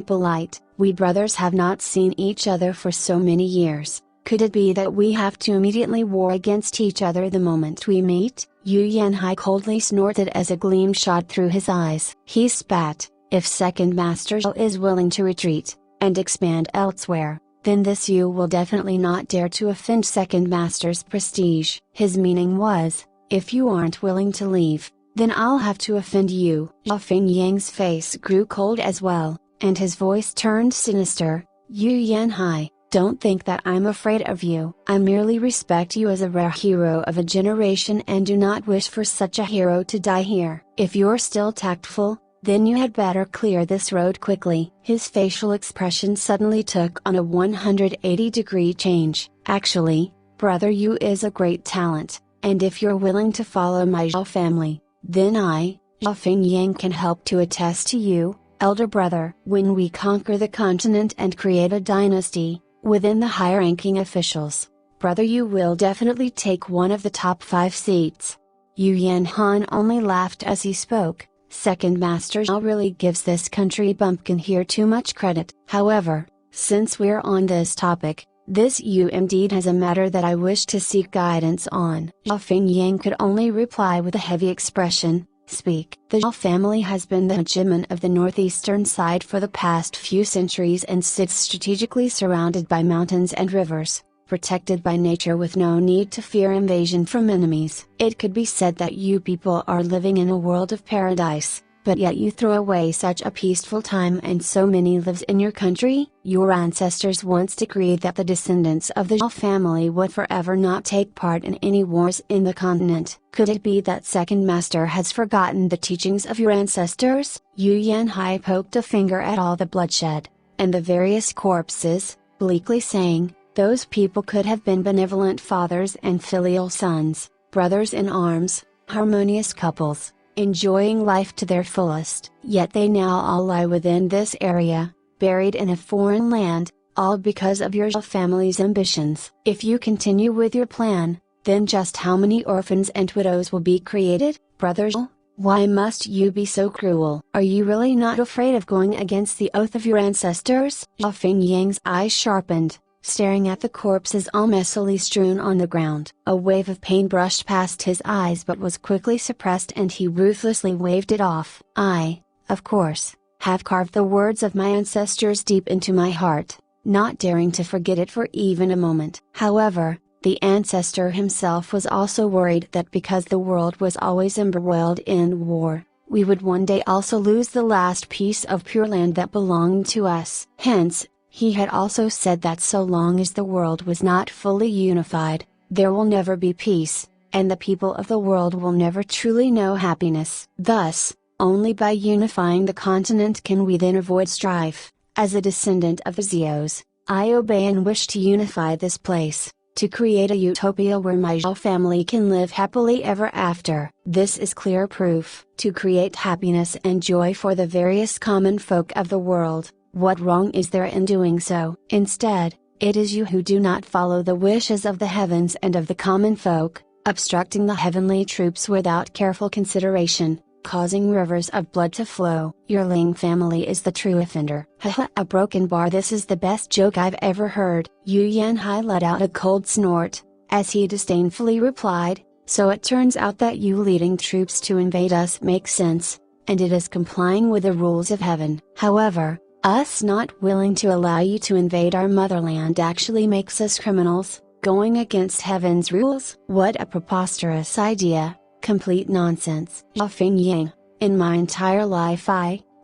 polite. We brothers have not seen each other for so many years. Could it be that we have to immediately war against each other the moment we meet?" Yu Yanhai coldly snorted as a gleam shot through his eyes. He spat, "If Second Master Zhao is willing to retreat, and expand elsewhere, then this Yu will definitely not dare to offend Second Master's prestige." His meaning was, "If you aren't willing to leave, then I'll have to offend you." Zhao Fingyang's face grew cold as well, and his voice turned sinister. "Yu Yanhai, don't think that I'm afraid of you. I merely respect you as a rare hero of a generation and do not wish for such a hero to die here. If you're still tactful, then you had better clear this road quickly." His facial expression suddenly took on a 180-degree change. "Actually, Brother Yu is a great talent, and if you're willing to follow my Zhao family, then I, Zhao Fingyang, can help to attest to you, elder brother. When we conquer the continent and create a dynasty, within the high-ranking officials, Brother Yu will definitely take one of the top 5 seats." Yu Yanhan only laughed as he spoke. Second Master Zhao really gives this country bumpkin here too much credit. However, since we're on this topic, this Yu indeed has a matter that I wish to seek guidance on. Zhao Fingyang could only reply with a heavy expression, speak. The Zhao family has been the hegemon of the northeastern side for the past few centuries and sits strategically surrounded by mountains and rivers, protected by nature with no need to fear invasion from enemies. It could be said that you people are living in a world of paradise, but yet you throw away such a peaceful time and so many lives in your country. Your ancestors once decreed that the descendants of the Zhao family would forever not take part in any wars in the continent. Could it be that second master has forgotten the teachings of your ancestors? Yu Yanhai poked a finger at all the bloodshed, and the various corpses, bleakly saying, those people could have been benevolent fathers and filial sons, brothers in arms, harmonious couples, enjoying life to their fullest. Yet they now all lie within this area, buried in a foreign land, all because of your family's ambitions. If you continue with your plan, then just how many orphans and widows will be created, brothers? Why must you be so cruel? Are you really not afraid of going against the oath of your ancestors? Zhao Fingyang's eyes sharpened, staring at the corpses all messily strewn on the ground. A wave of pain brushed past his eyes but was quickly suppressed and he ruthlessly waved it off. I, of course, have carved the words of my ancestors deep into my heart, not daring to forget it for even a moment. However, the ancestor himself was also worried that because the world was always embroiled in war, we would one day also lose the last piece of pure land that belonged to us. Hence, he had also said that so long as the world was not fully unified, there will never be peace, and the people of the world will never truly know happiness. Thus, only by unifying the continent can we then avoid strife. As a descendant of the Xios, I obey and wish to unify this place, to create a utopia where my Zhao family can live happily ever after. This is clear proof. To create happiness and joy for the various common folk of the world. What wrong is there in doing so? Instead, it is you who do not follow the wishes of the heavens and of the common folk, obstructing the heavenly troops without careful consideration, causing rivers of blood to flow. Your Ling family is the true offender. Haha, a broken bar. This is the best joke I've ever heard. Yu Yanhai let out a cold snort, as he disdainfully replied, so it turns out that you leading troops to invade us makes sense, and it is complying with the rules of heaven. However, us not willing to allow you to invade our motherland actually makes us criminals, going against heaven's rules. What a preposterous idea, complete nonsense. Zhao Fingyang, in my entire life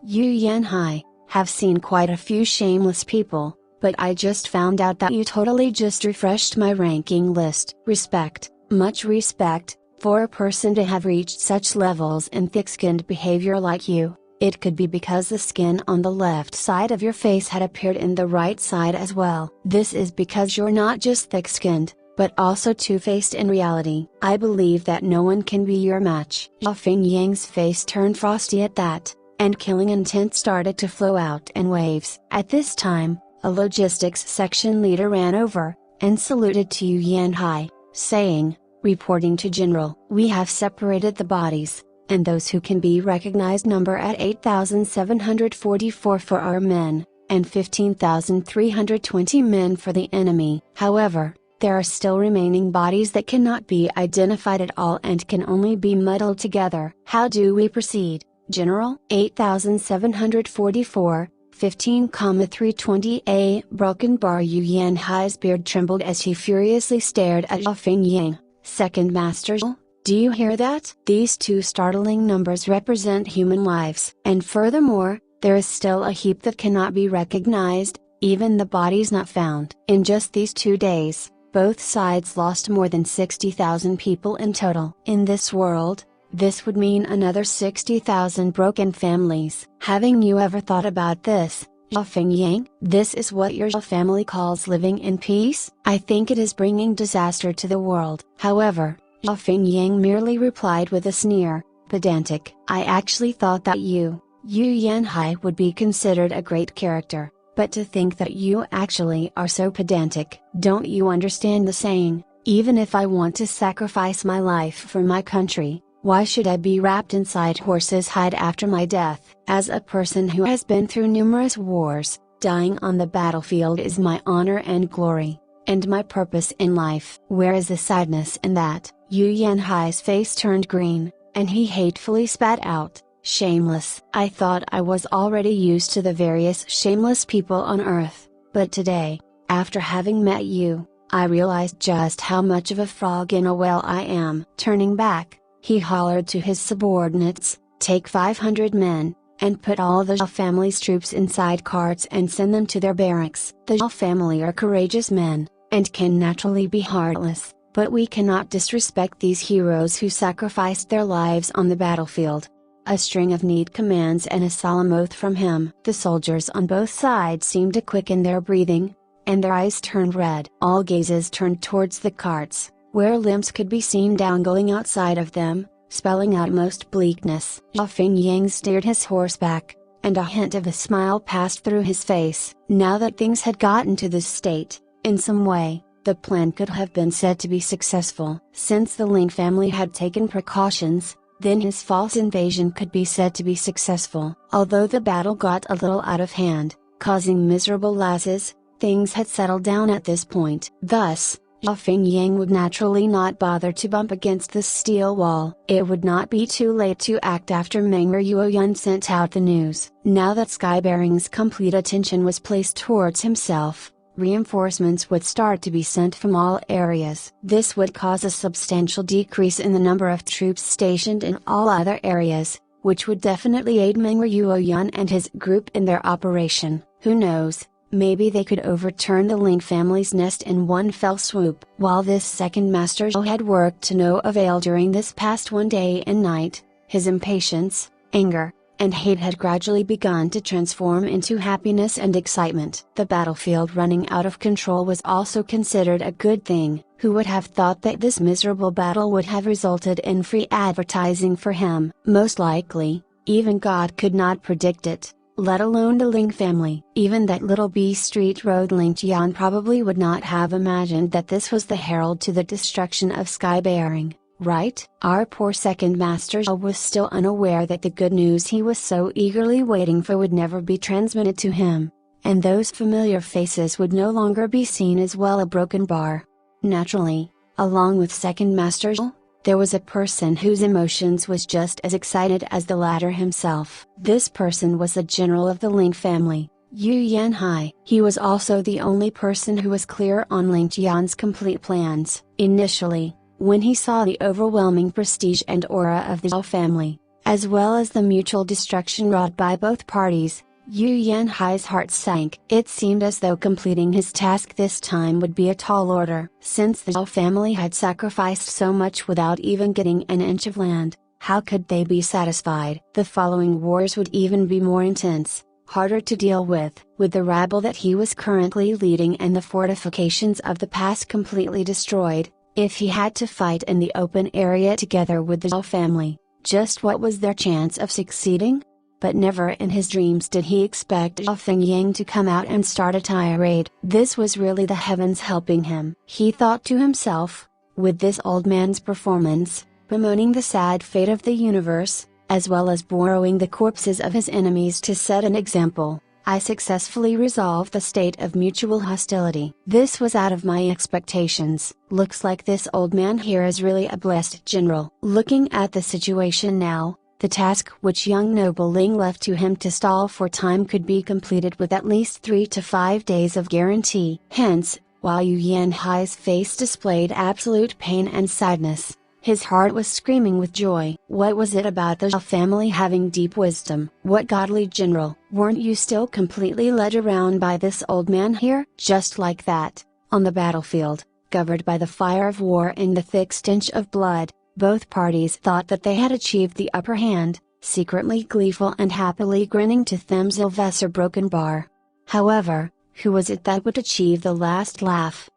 Yu Yanhai, have seen quite a few shameless people, but I just found out that you totally just refreshed my ranking list. Respect, much respect, for a person to have reached such levels in thick-skinned behavior like you. It could be because the skin on the left side of your face had appeared in the right side as well. This is because you're not just thick-skinned, but also two-faced in reality. I believe that no one can be your match. Zhao Fingyang's face turned frosty at that, and killing intent started to flow out in waves. At this time, a logistics section leader ran over, and saluted to Yu Yanhai, saying, reporting to General, we have separated the bodies, and those who can be recognized number at 8,744 for our men, and 15,320 men for the enemy. However, there are still remaining bodies that cannot be identified at all and can only be muddled together. How do we proceed, General? 8,744, 15,320. Broken bar. Yu Yanhai's beard trembled as he furiously stared at Zhao Fingyang. Second Master, do you hear that? These two startling numbers represent human lives. And furthermore, there is still a heap that cannot be recognized, even the bodies not found. In just these 2 days, both sides lost more than 60,000 people in total. In this world, this would mean another 60,000 broken families. Haven't you ever thought about this, Zhao Fingyang? This is what your Zhao family calls living in peace? I think it is bringing disaster to the world. However, Zhao Fingyang merely replied with a sneer, pedantic. I actually thought that Yu Yanhai would be considered a great character, but to think that you actually are so pedantic. Don't you understand the saying, even if I want to sacrifice my life for my country, why should I be wrapped inside horse's hide after my death? As a person who has been through numerous wars, dying on the battlefield is my honor and glory, and my purpose in life. Where is the sadness in that? Yu Yanhai's face turned green, and he hatefully spat out, "Shameless." I thought I was already used to the various shameless people on earth, but today, after having met you, I realized just how much of a frog in a well I am. Turning back, he hollered to his subordinates, "Take 500 men, and put all the Zhao family's troops inside carts and send them to their barracks." The Zhao family are courageous men, and can naturally be heartless, but we cannot disrespect these heroes who sacrificed their lives on the battlefield. A string of neat commands and a solemn oath from him. The soldiers on both sides seemed to quicken their breathing, and their eyes turned red. All gazes turned towards the carts, where limbs could be seen dangling outside of them, spelling out most bleakness. Zhao Fengyang steered his horse back, and a hint of a smile passed through his face. Now that things had gotten to this state, in some way, the plan could have been said to be successful. Since the Ling family had taken precautions, then his false invasion could be said to be successful. Although the battle got a little out of hand, causing miserable losses, things had settled down at this point. Thus, Zhao Fengyang would naturally not bother to bump against the steel wall. It would not be too late to act after Meng'er Yuoyun sent out the news. Now that Skybearing's complete attention was placed towards himself, reinforcements would start to be sent from all areas. This would cause a substantial decrease in the number of troops stationed in all other areas, which would definitely aid Meng'er Yuoyun and his group in their operation. Who knows? Maybe they could overturn the Ling family's nest in one fell swoop. While this second Master Zhou had worked to no avail during this past one day and night, his impatience, anger, and hate had gradually begun to transform into happiness and excitement. The battlefield running out of control was also considered a good thing. Who would have thought that this miserable battle would have resulted in free advertising for him? Most likely, even God could not predict it, let alone the Ling family. Even that little B Street Road Ling Tian probably would not have imagined that this was the herald to the destruction of Skybearing, right? Our poor second Master Zhou was still unaware that the good news he was so eagerly waiting for would never be transmitted to him, and those familiar faces would no longer be seen as well a broken bar. Naturally, along with second Master Zhou, there was a person whose emotions was just as excited as the latter himself. This person was the general of the Ling family, Yu Yanhai. He was also the only person who was clear on Ling Tian's complete plans. Initially, when he saw the overwhelming prestige and aura of the Zhao family, as well as the mutual destruction wrought by both parties, Yu Yanhai's heart sank. It seemed as though completing his task this time would be a tall order. Since the Zhao family had sacrificed so much without even getting an inch of land, how could they be satisfied? The following wars would even be more intense, harder to deal with the rabble that he was currently leading and the fortifications of the pass completely destroyed. If he had to fight in the open area together with the Zhao family, just what was their chance of succeeding? But never in his dreams did he expect Zhao Fengyang to come out and start a tirade. This was really the heavens helping him. He thought to himself, with this old man's performance, bemoaning the sad fate of the universe, as well as borrowing the corpses of his enemies to set an example, I successfully resolved the state of mutual hostility. This was out of my expectations. Looks like this old man here is really a blessed general. Looking at the situation now, the task which young noble Ling left to him to stall for time could be completed with at least 3 to 5 days of guarantee. Hence, while Yu Yanhai's face displayed absolute pain and sadness, his heart was screaming with joy. What was it about the Zhao family having deep wisdom? What godly general? Weren't you still completely led around by this old man here? Just like that, on the battlefield, governed by the fire of war and the thick stench of blood, both parties thought that they had achieved the upper hand, secretly gleeful and happily grinning to themselves broken bar. However, who was it that would achieve the last laugh?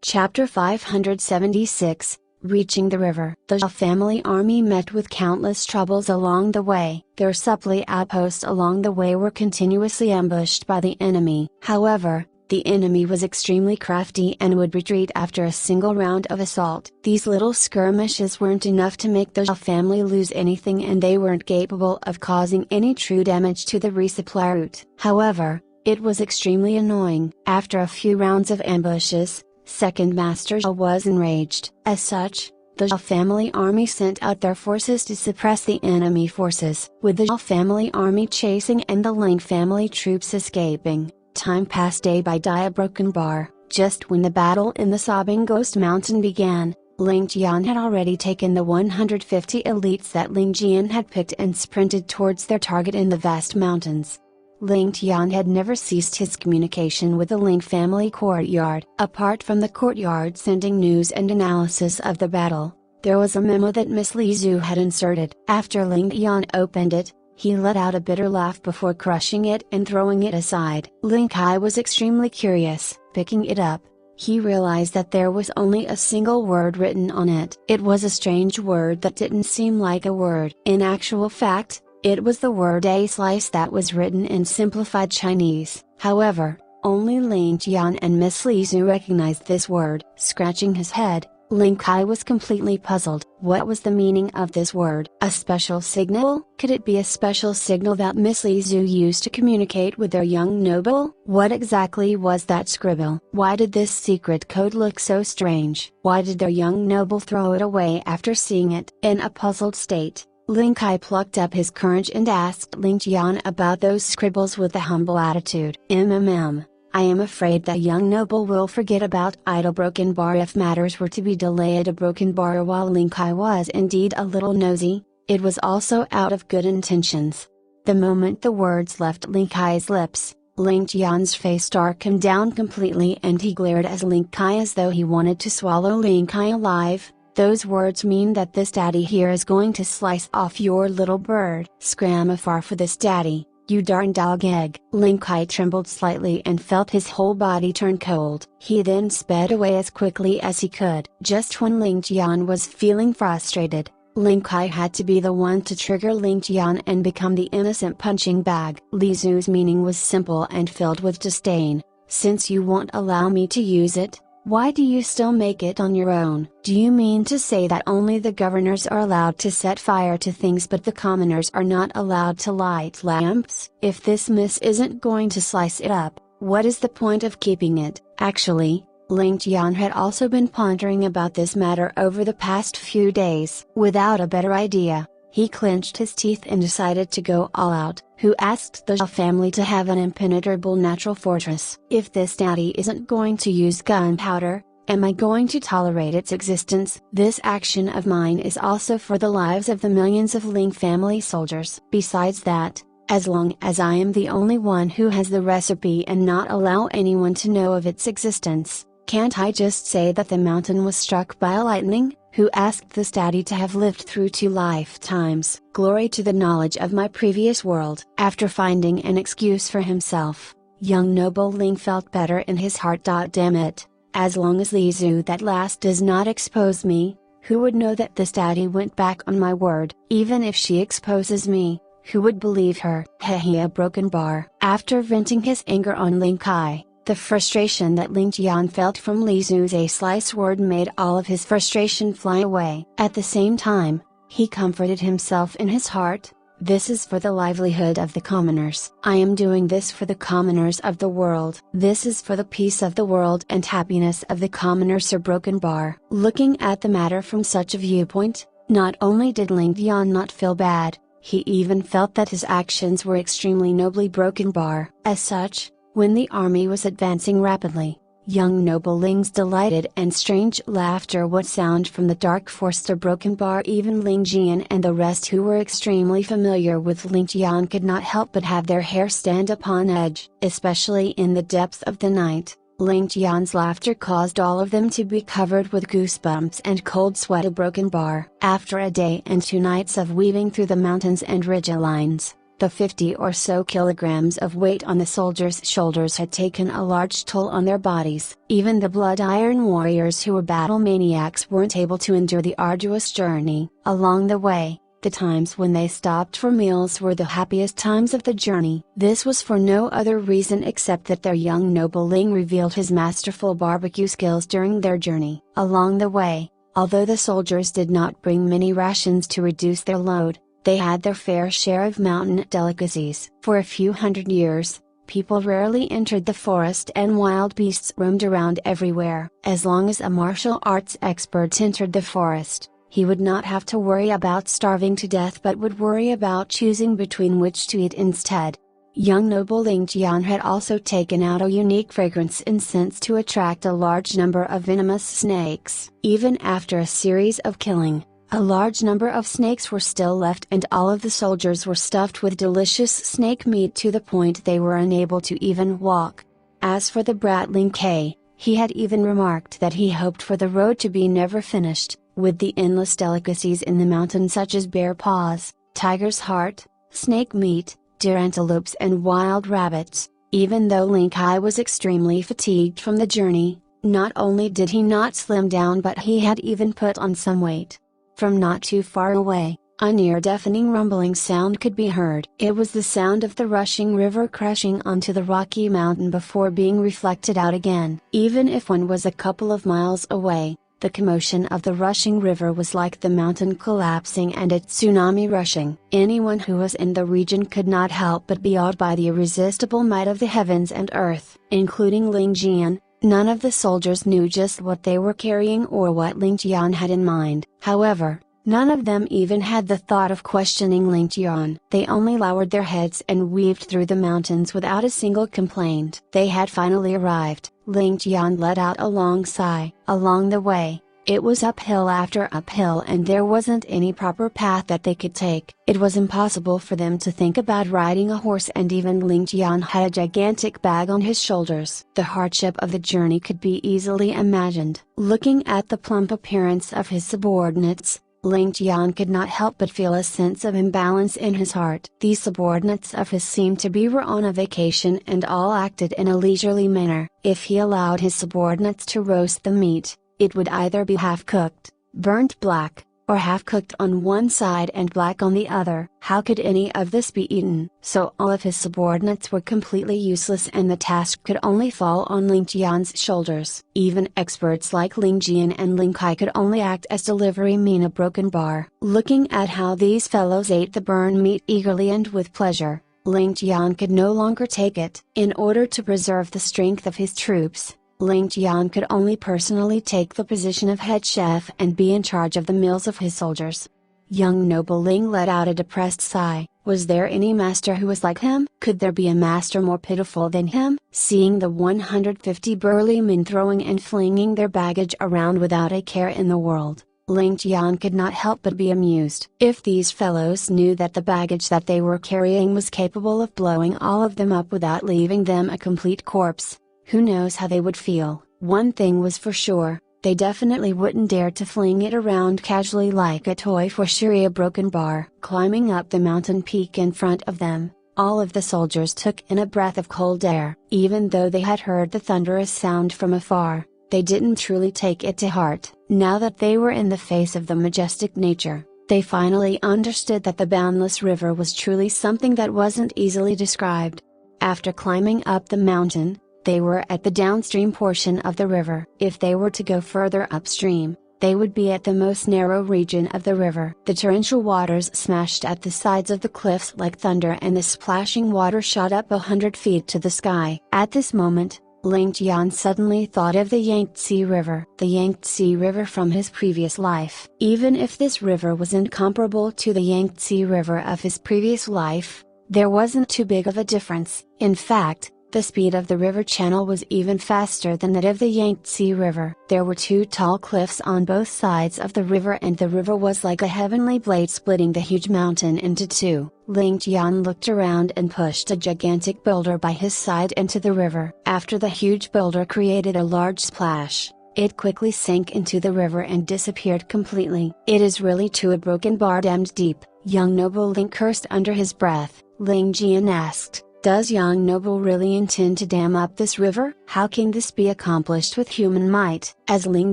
Chapter 576, Reaching the River. The Zhao family army met with countless troubles along the way. Their supply outposts along the way were continuously ambushed by the enemy. However, the enemy was extremely crafty and would retreat after a single round of assault. These little skirmishes weren't enough to make the Zhao family lose anything, and they weren't capable of causing any true damage to the resupply route. However, it was extremely annoying. After a few rounds of ambushes, Second Master Zhao was enraged. As such, the Zhao family army sent out their forces to suppress the enemy forces. With the Zhao family army chasing and the Ling family troops escaping, time passed day by day. A broken bar. Just when the battle in the Sobbing Ghost Mountain began, Ling Tian had already taken the 150 elites that Ling Tian had picked and sprinted towards their target in the vast mountains. Ling Tian had never ceased his communication with the Ling family courtyard. Apart from the courtyard sending news and analysis of the battle, there was a memo that Miss Li Zhu had inserted. After Ling Tian opened it, he let out a bitter laugh before crushing it and throwing it aside. Ling Kai was extremely curious. Picking it up, he realized that there was only a single word written on it. It was a strange word that didn't seem like a word. In actual fact, it was the word "a slice" that was written in simplified Chinese. However, only Ling Tian and Miss Li Zhu recognized this word. Scratching his head, Ling Kai was completely puzzled. What was the meaning of this word? A special signal? Could it be a special signal that Miss Li Zhu used to communicate with their young noble? What exactly was that scribble? Why did this secret code look so strange? Why did their young noble throw it away after seeing it? In a puzzled state, Ling Kai plucked up his courage and asked Ling Tian about those scribbles with a humble attitude. I am afraid that young noble will forget about idle broken bar if matters were to be delayed. A broken bar. While Ling Kai was indeed a little nosy, it was also out of good intentions. The moment the words left Ling Kai's lips, Ling Tian's face darkened down completely and he glared at Ling Kai as though he wanted to swallow Ling Kai alive. Those words mean that this daddy here is going to slice off your little bird. Scram afar for this daddy, you darn dog egg. Ling Kai trembled slightly and felt his whole body turn cold. He then sped away as quickly as he could. Just when Ling Tian was feeling frustrated, Ling Kai had to be the one to trigger Ling Tian and become the innocent punching bag. Li Zhu's meaning was simple and filled with disdain. Since you won't allow me to use it, why do you still make it on your own? Do you mean to say that only the governors are allowed to set fire to things but the commoners are not allowed to light lamps? If this miss isn't going to slice it up, what is the point of keeping it? Actually, Ling Tian had also been pondering about this matter over the past few days. Without a better idea, he clenched his teeth and decided to go all out. Who asked the Zhao family to have an impenetrable natural fortress? If this daddy isn't going to use gunpowder, am I going to tolerate its existence? This action of mine is also for the lives of the millions of Ling family soldiers. Besides that, as long as I am the only one who has the recipe and not allow anyone to know of its existence, can't I just say that the mountain was struck by lightning? Who asked this daddy to have lived through 2 lifetimes? Glory to the knowledge of my previous world. After finding an excuse for himself, young noble Ling felt better in his heart. Damn it, as long as Li Zhu that last does not expose me, who would know that this daddy went back on my word? Even if she exposes me, who would believe her? Hehe, a broken bar. After venting his anger on Ling Kai, the frustration that Ling Tian felt from Li Zhu's a slice word made all of his frustration fly away. At the same time, he comforted himself in his heart. This is for the livelihood of the commoners. I am doing this for the commoners of the world. This is for the peace of the world and happiness of the commoners. A broken bar. Looking at the matter from such a viewpoint, not only did Ling Tian not feel bad, he even felt that his actions were extremely nobly broken bar. As such, when the army was advancing rapidly, young noble Ling's delighted and strange laughter would sound from the dark forest. A broken bar. Even Ling Tian and the rest who were extremely familiar with Ling Tian could not help but have their hair stand upon edge. Especially in the depths of the night, Ling Tian's laughter caused all of them to be covered with goosebumps and cold sweat. A broken bar. After a day and 2 nights of weaving through the mountains and ridgelines, The 50 or so kilograms of weight on the soldiers' shoulders had taken a large toll on their bodies. Even the blood iron warriors who were battle maniacs weren't able to endure the arduous journey. Along the way, the times when they stopped for meals were the happiest times of the journey. This was for no other reason except that their young noble Ling revealed his masterful barbecue skills during their journey. Along the way, although the soldiers did not bring many rations to reduce their load, they had their fair share of mountain delicacies. For a few hundred years, people rarely entered the forest and wild beasts roamed around everywhere. As long as a martial arts expert entered the forest, he would not have to worry about starving to death but would worry about choosing between which to eat instead. Young noble Ling Tian had also taken out a unique fragrance incense to attract a large number of venomous snakes. Even after a series of killing, a large number of snakes were still left and all of the soldiers were stuffed with delicious snake meat to the point they were unable to even walk. As for the brat Ling Kai, he had even remarked that he hoped for the road to be never finished, with the endless delicacies in the mountain such as bear paws, tiger's heart, snake meat, deer antelopes and wild rabbits. Even though Ling Kai was extremely fatigued from the journey, not only did he not slim down but he had even put on some weight. From not too far away, a near-deafening rumbling sound could be heard. It was the sound of the rushing river crashing onto the rocky mountain before being reflected out again. Even if one was a couple of miles away, the commotion of the rushing river was like the mountain collapsing and a tsunami rushing. Anyone who was in the region could not help but be awed by the irresistible might of the heavens and earth. Including Ling Tian, none of the soldiers knew just what they were carrying or what Ling Tian had in mind. However, none of them even had the thought of questioning Ling Tian. They only lowered their heads and weaved through the mountains without a single complaint. They had finally arrived. Ling Tian let out a long sigh. Along the way, it was uphill after uphill and there wasn't any proper path that they could take. It was impossible for them to think about riding a horse and even Ling Tian had a gigantic bag on his shoulders. The hardship of the journey could be easily imagined. Looking at the plump appearance of his subordinates, Ling Tian could not help but feel a sense of imbalance in his heart. These subordinates of his seemed to be on a vacation and all acted in a leisurely manner. If he allowed his subordinates to roast the meat, it would either be half-cooked, burnt black, or half-cooked on one side and black on the other. How could any of this be eaten? So all of his subordinates were completely useless and the task could only fall on Ling Tian's shoulders. Even experts like Ling Tian and Ling Kai could only act as delivery men a broken bar. Looking at how these fellows ate the burned meat eagerly and with pleasure, Ling Tian could no longer take it. In order to preserve the strength of his troops, Ling Tian could only personally take the position of head chef and be in charge of the meals of his soldiers. Young noble Ling let out a depressed sigh. Was there any master who was like him? Could there be a master more pitiful than him? Seeing the 150 burly men throwing and flinging their baggage around without a care in the world, Ling Tian could not help but be amused. If these fellows knew that the baggage that they were carrying was capable of blowing all of them up without leaving them a complete corpse, who knows how they would feel? One thing was for sure, they definitely wouldn't dare to fling it around casually like a toy for a broken bar. Climbing up the mountain peak in front of them, all of the soldiers took in a breath of cold air. Even though they had heard the thunderous sound from afar, they didn't truly take it to heart. Now that they were in the face of the majestic nature, they finally understood that the boundless river was truly something that wasn't easily described. After climbing up the mountain, they were at the downstream portion of the river. If they were to go further upstream, they would be at the most narrow region of the river. The torrential waters smashed at the sides of the cliffs like thunder and the splashing water shot up 100 feet to the sky. At this moment, Ling Tian suddenly thought of the Yangtze River. The Yangtze River from his previous life. Even if this river was incomparable to the Yangtze River of his previous life, there wasn't too big of a difference. In fact, the speed of the river channel was even faster than that of the Yangtze River. There were two tall cliffs on both sides of the river and the river was like a heavenly blade splitting the huge mountain into two. Ling Tian looked around and pushed a gigantic boulder by his side into the river. After the huge boulder created a large splash, it quickly sank into the river and disappeared completely. It is really to a broken bar dammed deep, young noble Ling cursed under his breath. Ling Jian asked, does young noble really intend to dam up this river? How can this be accomplished with human might? As Ling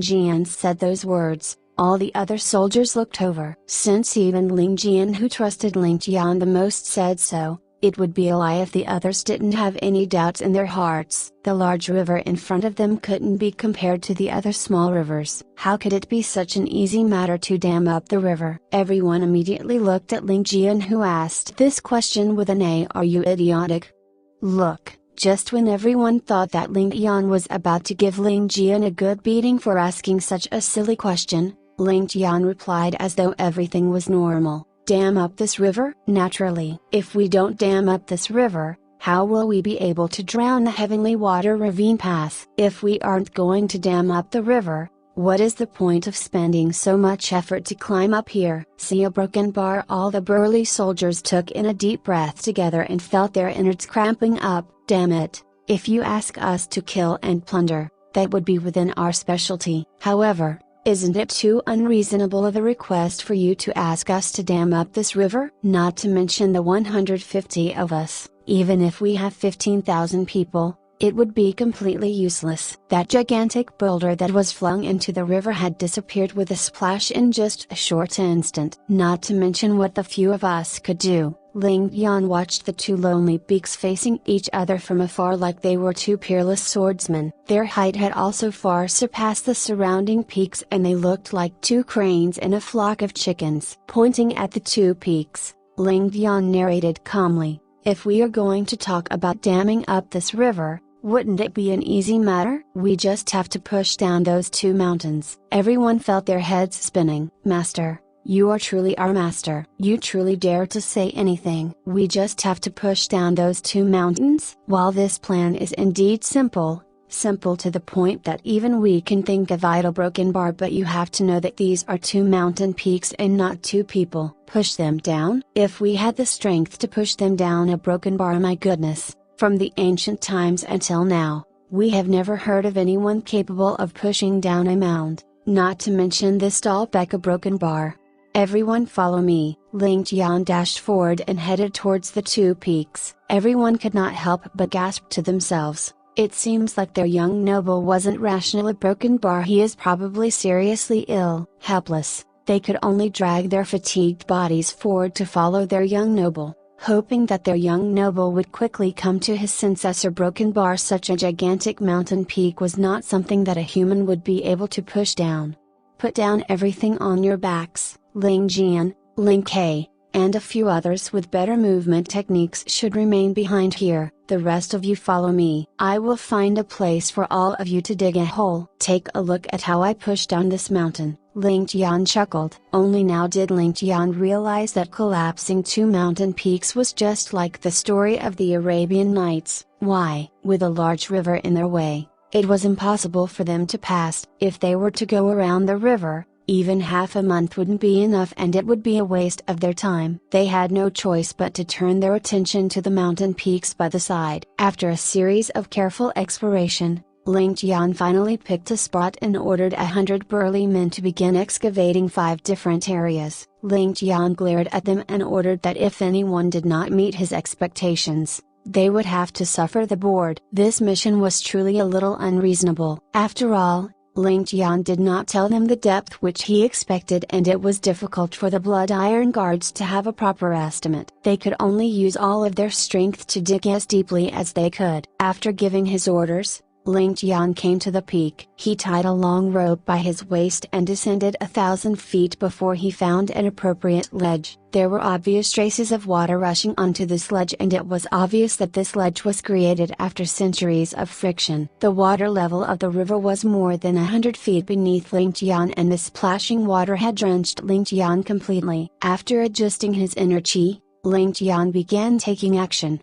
Jian said those words, all the other soldiers looked over. Since even Ling Jian, who trusted Ling Tian the most, said so, it would be a lie if the others didn't have any doubts in their hearts. The large river in front of them couldn't be compared to the other small rivers. How could it be such an easy matter to dam up the river? Everyone immediately looked at Ling Jian, who asked this question with an "Are you idiotic?" look. Just when everyone thought that Ling Tian was about to give Ling Jian a good beating for asking such a silly question, Ling Tian replied as though everything was normal. Dam up this river? Naturally. If we don't dam up this river, how will we be able to drown the heavenly water ravine path? If we aren't going to dam up the river, what is the point of spending so much effort to climb up here? See a broken bar. All the burly soldiers took in a deep breath together and felt their innards cramping up. Damn it, if you ask us to kill and plunder, that would be within our specialty. However, isn't it too unreasonable of a request for you to ask us to dam up this river? Not to mention the 150 of us, even if we have 15,000 people, it would be completely useless. That gigantic boulder that was flung into the river had disappeared with a splash in just a short instant. Not to mention what the few of us could do. Ling Tian watched the two lonely peaks facing each other from afar like they were two peerless swordsmen. Their height had also far surpassed the surrounding peaks, and they looked like two cranes in a flock of chickens. Pointing at the two peaks, Ling Tian narrated calmly, if we are going to talk about damming up this river, wouldn't it be an easy matter? We just have to push down those two mountains. Everyone felt their heads spinning. Master, you are truly our master. You truly dare to say anything. We just have to push down those two mountains? While this plan is indeed simple to the point that even we can think of idle broken bar, but you have to know that these are two mountain peaks and not two people. Push them down? If we had the strength to push them down a broken bar, my goodness, from the ancient times until now, we have never heard of anyone capable of pushing down a mound, not to mention this tall back a broken bar. Everyone follow me. Ling Tian dashed forward and headed towards the two peaks. Everyone could not help but gasp to themselves. It seems like their young noble wasn't rational. A broken bar, he is probably seriously ill. Helpless, they could only drag their fatigued bodies forward to follow their young noble, hoping that their young noble would quickly come to his senses. A broken bar, such a gigantic mountain peak, was not something that a human would be able to push down. Put down everything on your backs. Ling Jian, Ling Ke, and a few others with better movement techniques should remain behind here. The rest of you follow me. I will find a place for all of you to dig a hole. Take a look at how I push down this mountain. Ling Tian chuckled. Only now did Ling Tian realize that collapsing two mountain peaks was just like the story of the Arabian Nights. Why? With a large river in their way, it was impossible for them to pass. If they were to go around the river, even half a month wouldn't be enough, and it would be a waste of their time. They had no choice but to turn their attention to the mountain peaks by the side. After a series of careful exploration, Ling Tian finally picked a spot and ordered 100 burly men to begin excavating 5 different areas. Ling Tian glared at them and ordered that if anyone did not meet his expectations, they would have to suffer the board. This mission was truly a little unreasonable. After all, Ling Tian did not tell them the depth which he expected, and it was difficult for the Blood Iron Guards to have a proper estimate. They could only use all of their strength to dig as deeply as they could. After giving his orders, Ling Tian came to the peak. He tied a long rope by his waist and descended 1,000 feet before he found an appropriate ledge. There were obvious traces of water rushing onto this ledge, and it was obvious that this ledge was created after centuries of friction. The water level of the river was more than 100 feet beneath Ling Tian, and the splashing water had drenched Ling Tian completely. After adjusting his inner chi, Ling Tian began taking action.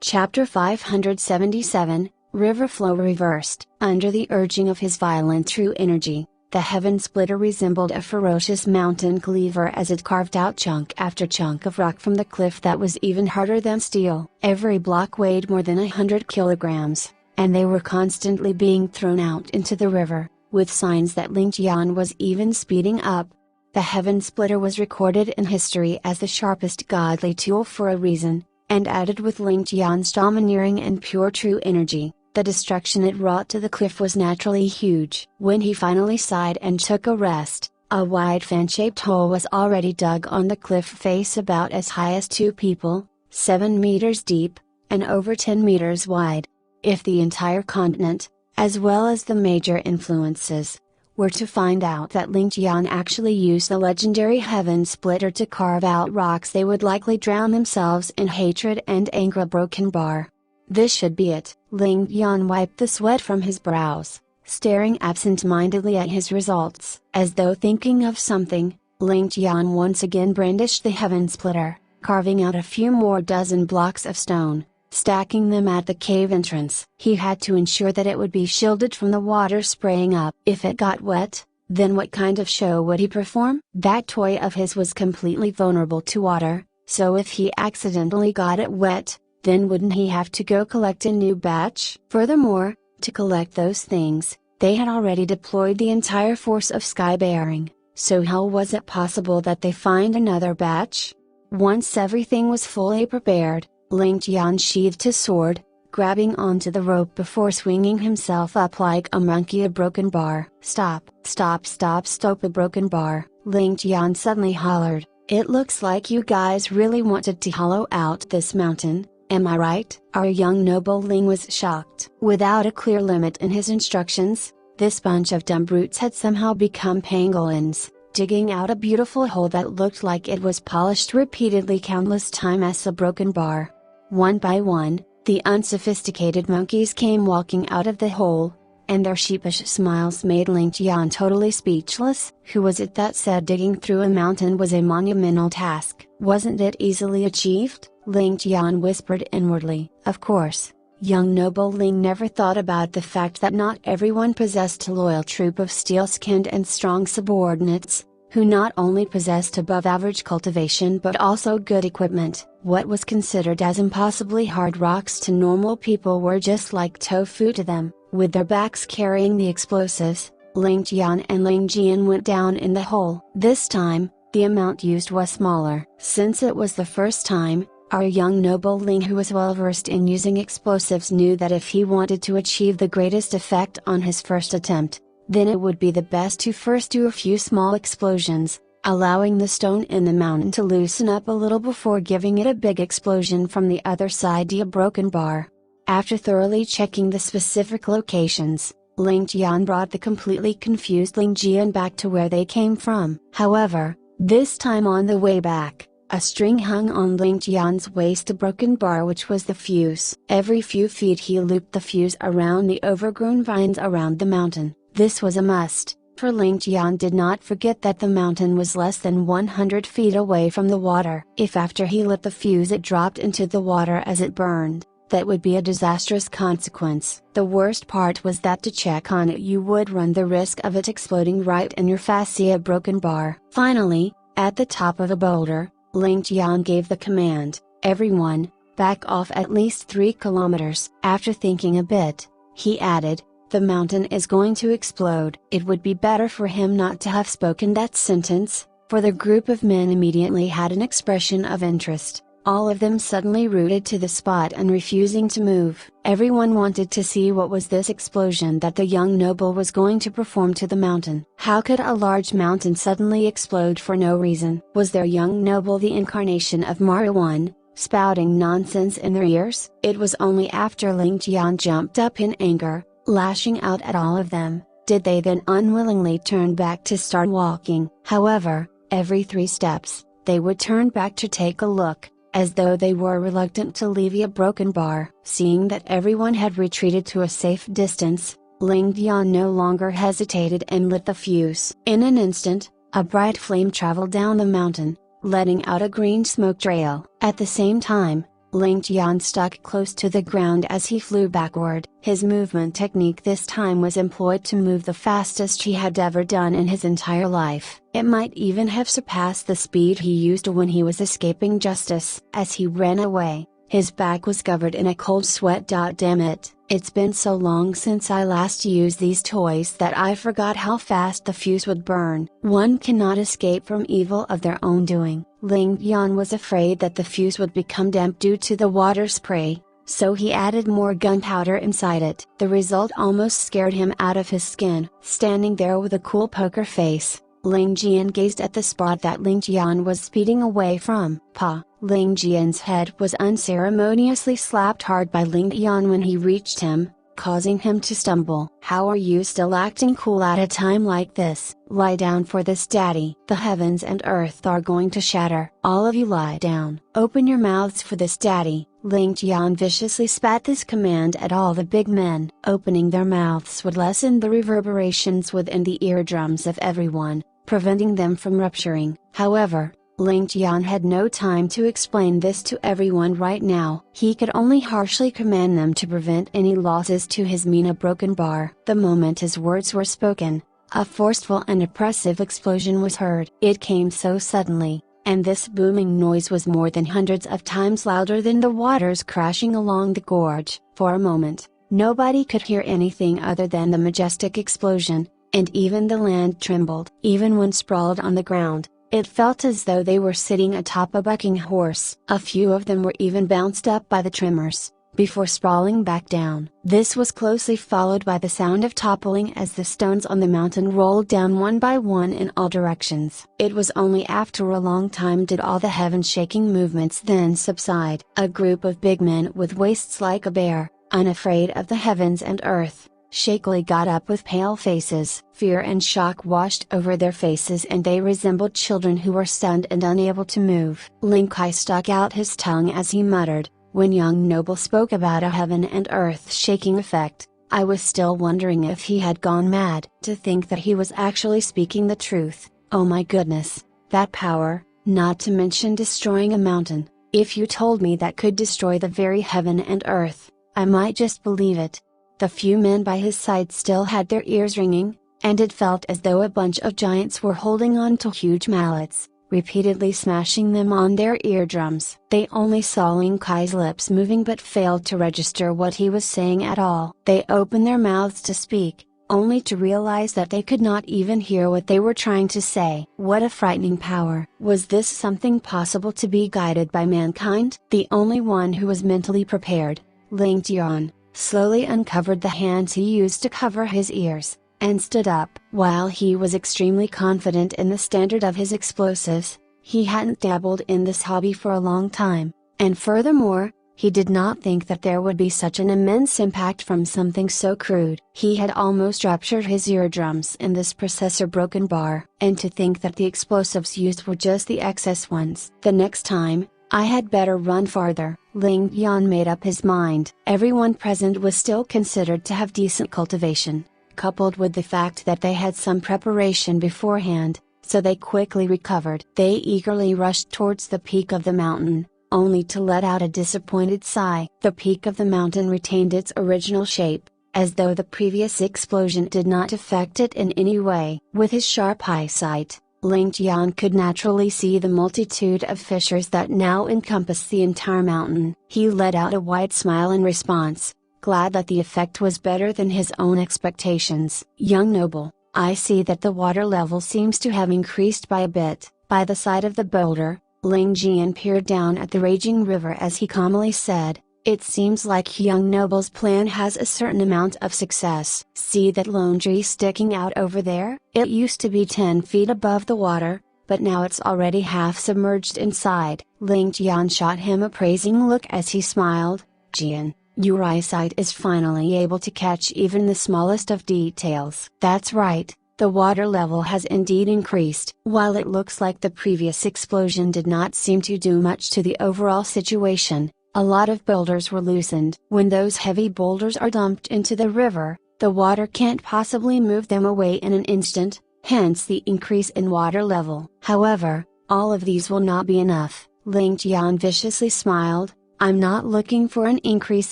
Chapter 577, River Flow Reversed. Under the urging of his violent true energy, the heaven splitter resembled a ferocious mountain cleaver as it carved out chunk after chunk of rock from the cliff that was even harder than steel. Every block weighed more than 100 kilograms, and they were constantly being thrown out into the river, with signs that Ling Tian was even speeding up. The heaven splitter was recorded in history as the sharpest godly tool for a reason, and added with Ling Tian's domineering and pure true energy, the destruction it wrought to the cliff was naturally huge. When he finally sighed and took a rest, a wide fan-shaped hole was already dug on the cliff face about as high as 2 people, 7 meters deep, and over 10 meters wide. If the entire continent, as well as the major influences, were to find out that Ling Tian actually used the legendary heaven splitter to carve out rocks, they would likely drown themselves in hatred and anger. A broken bar. This should be it. Ling Tian wiped the sweat from his brows, staring absent-mindedly at his results. As though thinking of something, Ling Tian once again brandished the heaven splitter, carving out a few more dozen blocks of stone, stacking them at the cave entrance. He had to ensure that it would be shielded from the water spraying up. If it got wet, then what kind of show would he perform? That toy of his was completely vulnerable to water, so if he accidentally got it wet, then wouldn't he have to go collect a new batch? Furthermore, to collect those things, they had already deployed the entire force of Skybearing, so how was it possible that they find another batch? Once everything was fully prepared, Ling Tian sheathed his sword, grabbing onto the rope before swinging himself up like a monkey. A broken bar. Stop, stop, stop, stop, a broken bar, Ling Tian suddenly hollered. It looks like you guys really wanted to hollow out this mountain. Am I right? Our young noble Ling was shocked. Without a clear limit in his instructions, this bunch of dumb brutes had somehow become pangolins, digging out a beautiful hole that looked like it was polished repeatedly countless times as a broken bar. One by one, the unsophisticated monkeys came walking out of the hole, and their sheepish smiles made Ling Tian totally speechless. Who was it that said digging through a mountain was a monumental task? Wasn't it easily achieved? Ling Tian whispered inwardly. Of course, young noble Ling never thought about the fact that not everyone possessed a loyal troop of steel-skinned and strong subordinates, who not only possessed above-average cultivation but also good equipment. What was considered as impossibly hard rocks to normal people were just like tofu to them. With their backs carrying the explosives, Ling Tian and Ling Jian went down in the hole. This time, the amount used was smaller. Since it was the first time, our young noble Ling, who was well versed in using explosives, knew that if he wanted to achieve the greatest effect on his first attempt, then it would be the best to first do a few small explosions, allowing the stone in the mountain to loosen up a little before giving it a big explosion from the other side. A broken bar. After thoroughly checking the specific locations, Ling Tian brought the completely confused Ling Jian back to where they came from. However, this time on the way back, a string hung on Ling Tian's waist, a broken bar which was the fuse. Every few feet he looped the fuse around the overgrown vines around the mountain. This was a must, for Ling Tian did not forget that the mountain was less than 100 feet away from the water. If after he lit the fuse it dropped into the water as it burned, that would be a disastrous consequence. The worst part was that to check on it you would run the risk of it exploding right in your face. A broken bar. Finally, at the top of a boulder, Ling Tian gave the command, "Everyone, back off at least 3 kilometers." After thinking a bit, he added, "The mountain is going to explode." It would be better for him not to have spoken that sentence, for the group of men immediately had an expression of interest, all of them suddenly rooted to the spot and refusing to move. Everyone wanted to see what was this explosion that the young noble was going to perform to the mountain. How could a large mountain suddenly explode for no reason? Was their young noble the incarnation of Maruan, spouting nonsense in their ears? It was only after Ling Tian jumped up in anger, lashing out at all of them, did they then unwillingly turn back to start walking. However, every 3 steps, they would turn back to take a look, as though they were reluctant to leave a broken bar. Seeing that everyone had retreated to a safe distance, Ling Tian no longer hesitated and lit the fuse. In an instant, a bright flame traveled down the mountain, letting out a green smoke trail. At the same time, Ling Tian stuck close to the ground as he flew backward. His movement technique this time was employed to move the fastest he had ever done in his entire life. It might even have surpassed the speed he used when he was escaping justice. As he ran away, his back was covered in a cold sweat. Damn it, it's been so long since I last used these toys that I forgot how fast the fuse would burn. One cannot escape from evil of their own doing. Ling Tian was afraid that the fuse would become damp due to the water spray, so he added more gunpowder inside it. The result almost scared him out of his skin. Standing there with a cool poker face, Ling Tian gazed at the spot that Ling Tian was speeding away from. Pa! Ling Tian's head was unceremoniously slapped hard by Ling Tian when he reached him, causing him to stumble. How are you still acting cool at a time like this? Lie down for this, daddy. The heavens and earth are going to shatter. All of you lie down. Open your mouths for this, daddy. Ling Tian viciously spat this command at all the big men. Opening their mouths would lessen the reverberations within the eardrums of everyone, preventing them from rupturing. However, Ling Tian had no time to explain this to everyone right now. He could only harshly command them to prevent any losses to his Mina broken bar. The moment his words were spoken, a forceful and oppressive explosion was heard. It came so suddenly, and this booming noise was more than hundreds of times louder than the waters crashing along the gorge. For a moment, nobody could hear anything other than the majestic explosion, and even the land trembled. Even when sprawled on the ground, it felt as though they were sitting atop a bucking horse. A few of them were even bounced up by the tremors, before sprawling back down. This was closely followed by the sound of toppling as the stones on the mountain rolled down one by one in all directions. It was only after a long time did all the heaven-shaking movements then subside. A group of big men with waists like a bear, unafraid of the heavens and earth, shakily got up with pale faces. Fear and shock washed over their faces and they resembled children who were stunned and unable to move. Ling Kai stuck out his tongue as he muttered, when young noble spoke about a heaven and earth shaking effect, I was still wondering if he had gone mad. To think that he was actually speaking the truth. Oh my goodness, that power, not to mention destroying a mountain. If you told me that could destroy the very heaven and earth, I might just believe it. The few men by his side still had their ears ringing, and it felt as though a bunch of giants were holding on to huge mallets, repeatedly smashing them on their eardrums. They only saw Ling Kai's lips moving but failed to register what he was saying at all. They opened their mouths to speak, only to realize that they could not even hear what they were trying to say. What a frightening power! Was this something possible to be guided by mankind? The only one who was mentally prepared, Ling Tian, slowly uncovered the hands he used to cover his ears, and stood up. While he was extremely confident in the standard of his explosives, he hadn't dabbled in this hobby for a long time, and furthermore, he did not think that there would be such an immense impact from something so crude. He had almost ruptured his eardrums in this processor broken bar, and to think that the explosives used were just the excess ones. The next time, I had better run farther. Ling Tian made up his mind. Everyone present was still considered to have decent cultivation, coupled with the fact that they had some preparation beforehand, so they quickly recovered. They eagerly rushed towards the peak of the mountain, only to let out a disappointed sigh. The peak of the mountain retained its original shape, as though the previous explosion did not affect it in any way. With his sharp eyesight, Ling Tian could naturally see the multitude of fissures that now encompassed the entire mountain. He let out a wide smile in response, glad that the effect was better than his own expectations. Young noble, I see that the water level seems to have increased by a bit. By the side of the boulder, Ling Tian peered down at the raging river as he calmly said, it seems like young noble's plan has a certain amount of success. See that lone tree sticking out over there? It used to be 10 feet above the water, but now it's already half submerged inside. Ling Tian shot him a praising look as he smiled. Jian, your eyesight is finally able to catch even the smallest of details. That's right, the water level has indeed increased. While it looks like the previous explosion did not seem to do much to the overall situation, a lot of boulders were loosened. When those heavy boulders are dumped into the river, the water can't possibly move them away in an instant, hence the increase in water level. However, all of these will not be enough. Ling Tian viciously smiled, I'm not looking for an increase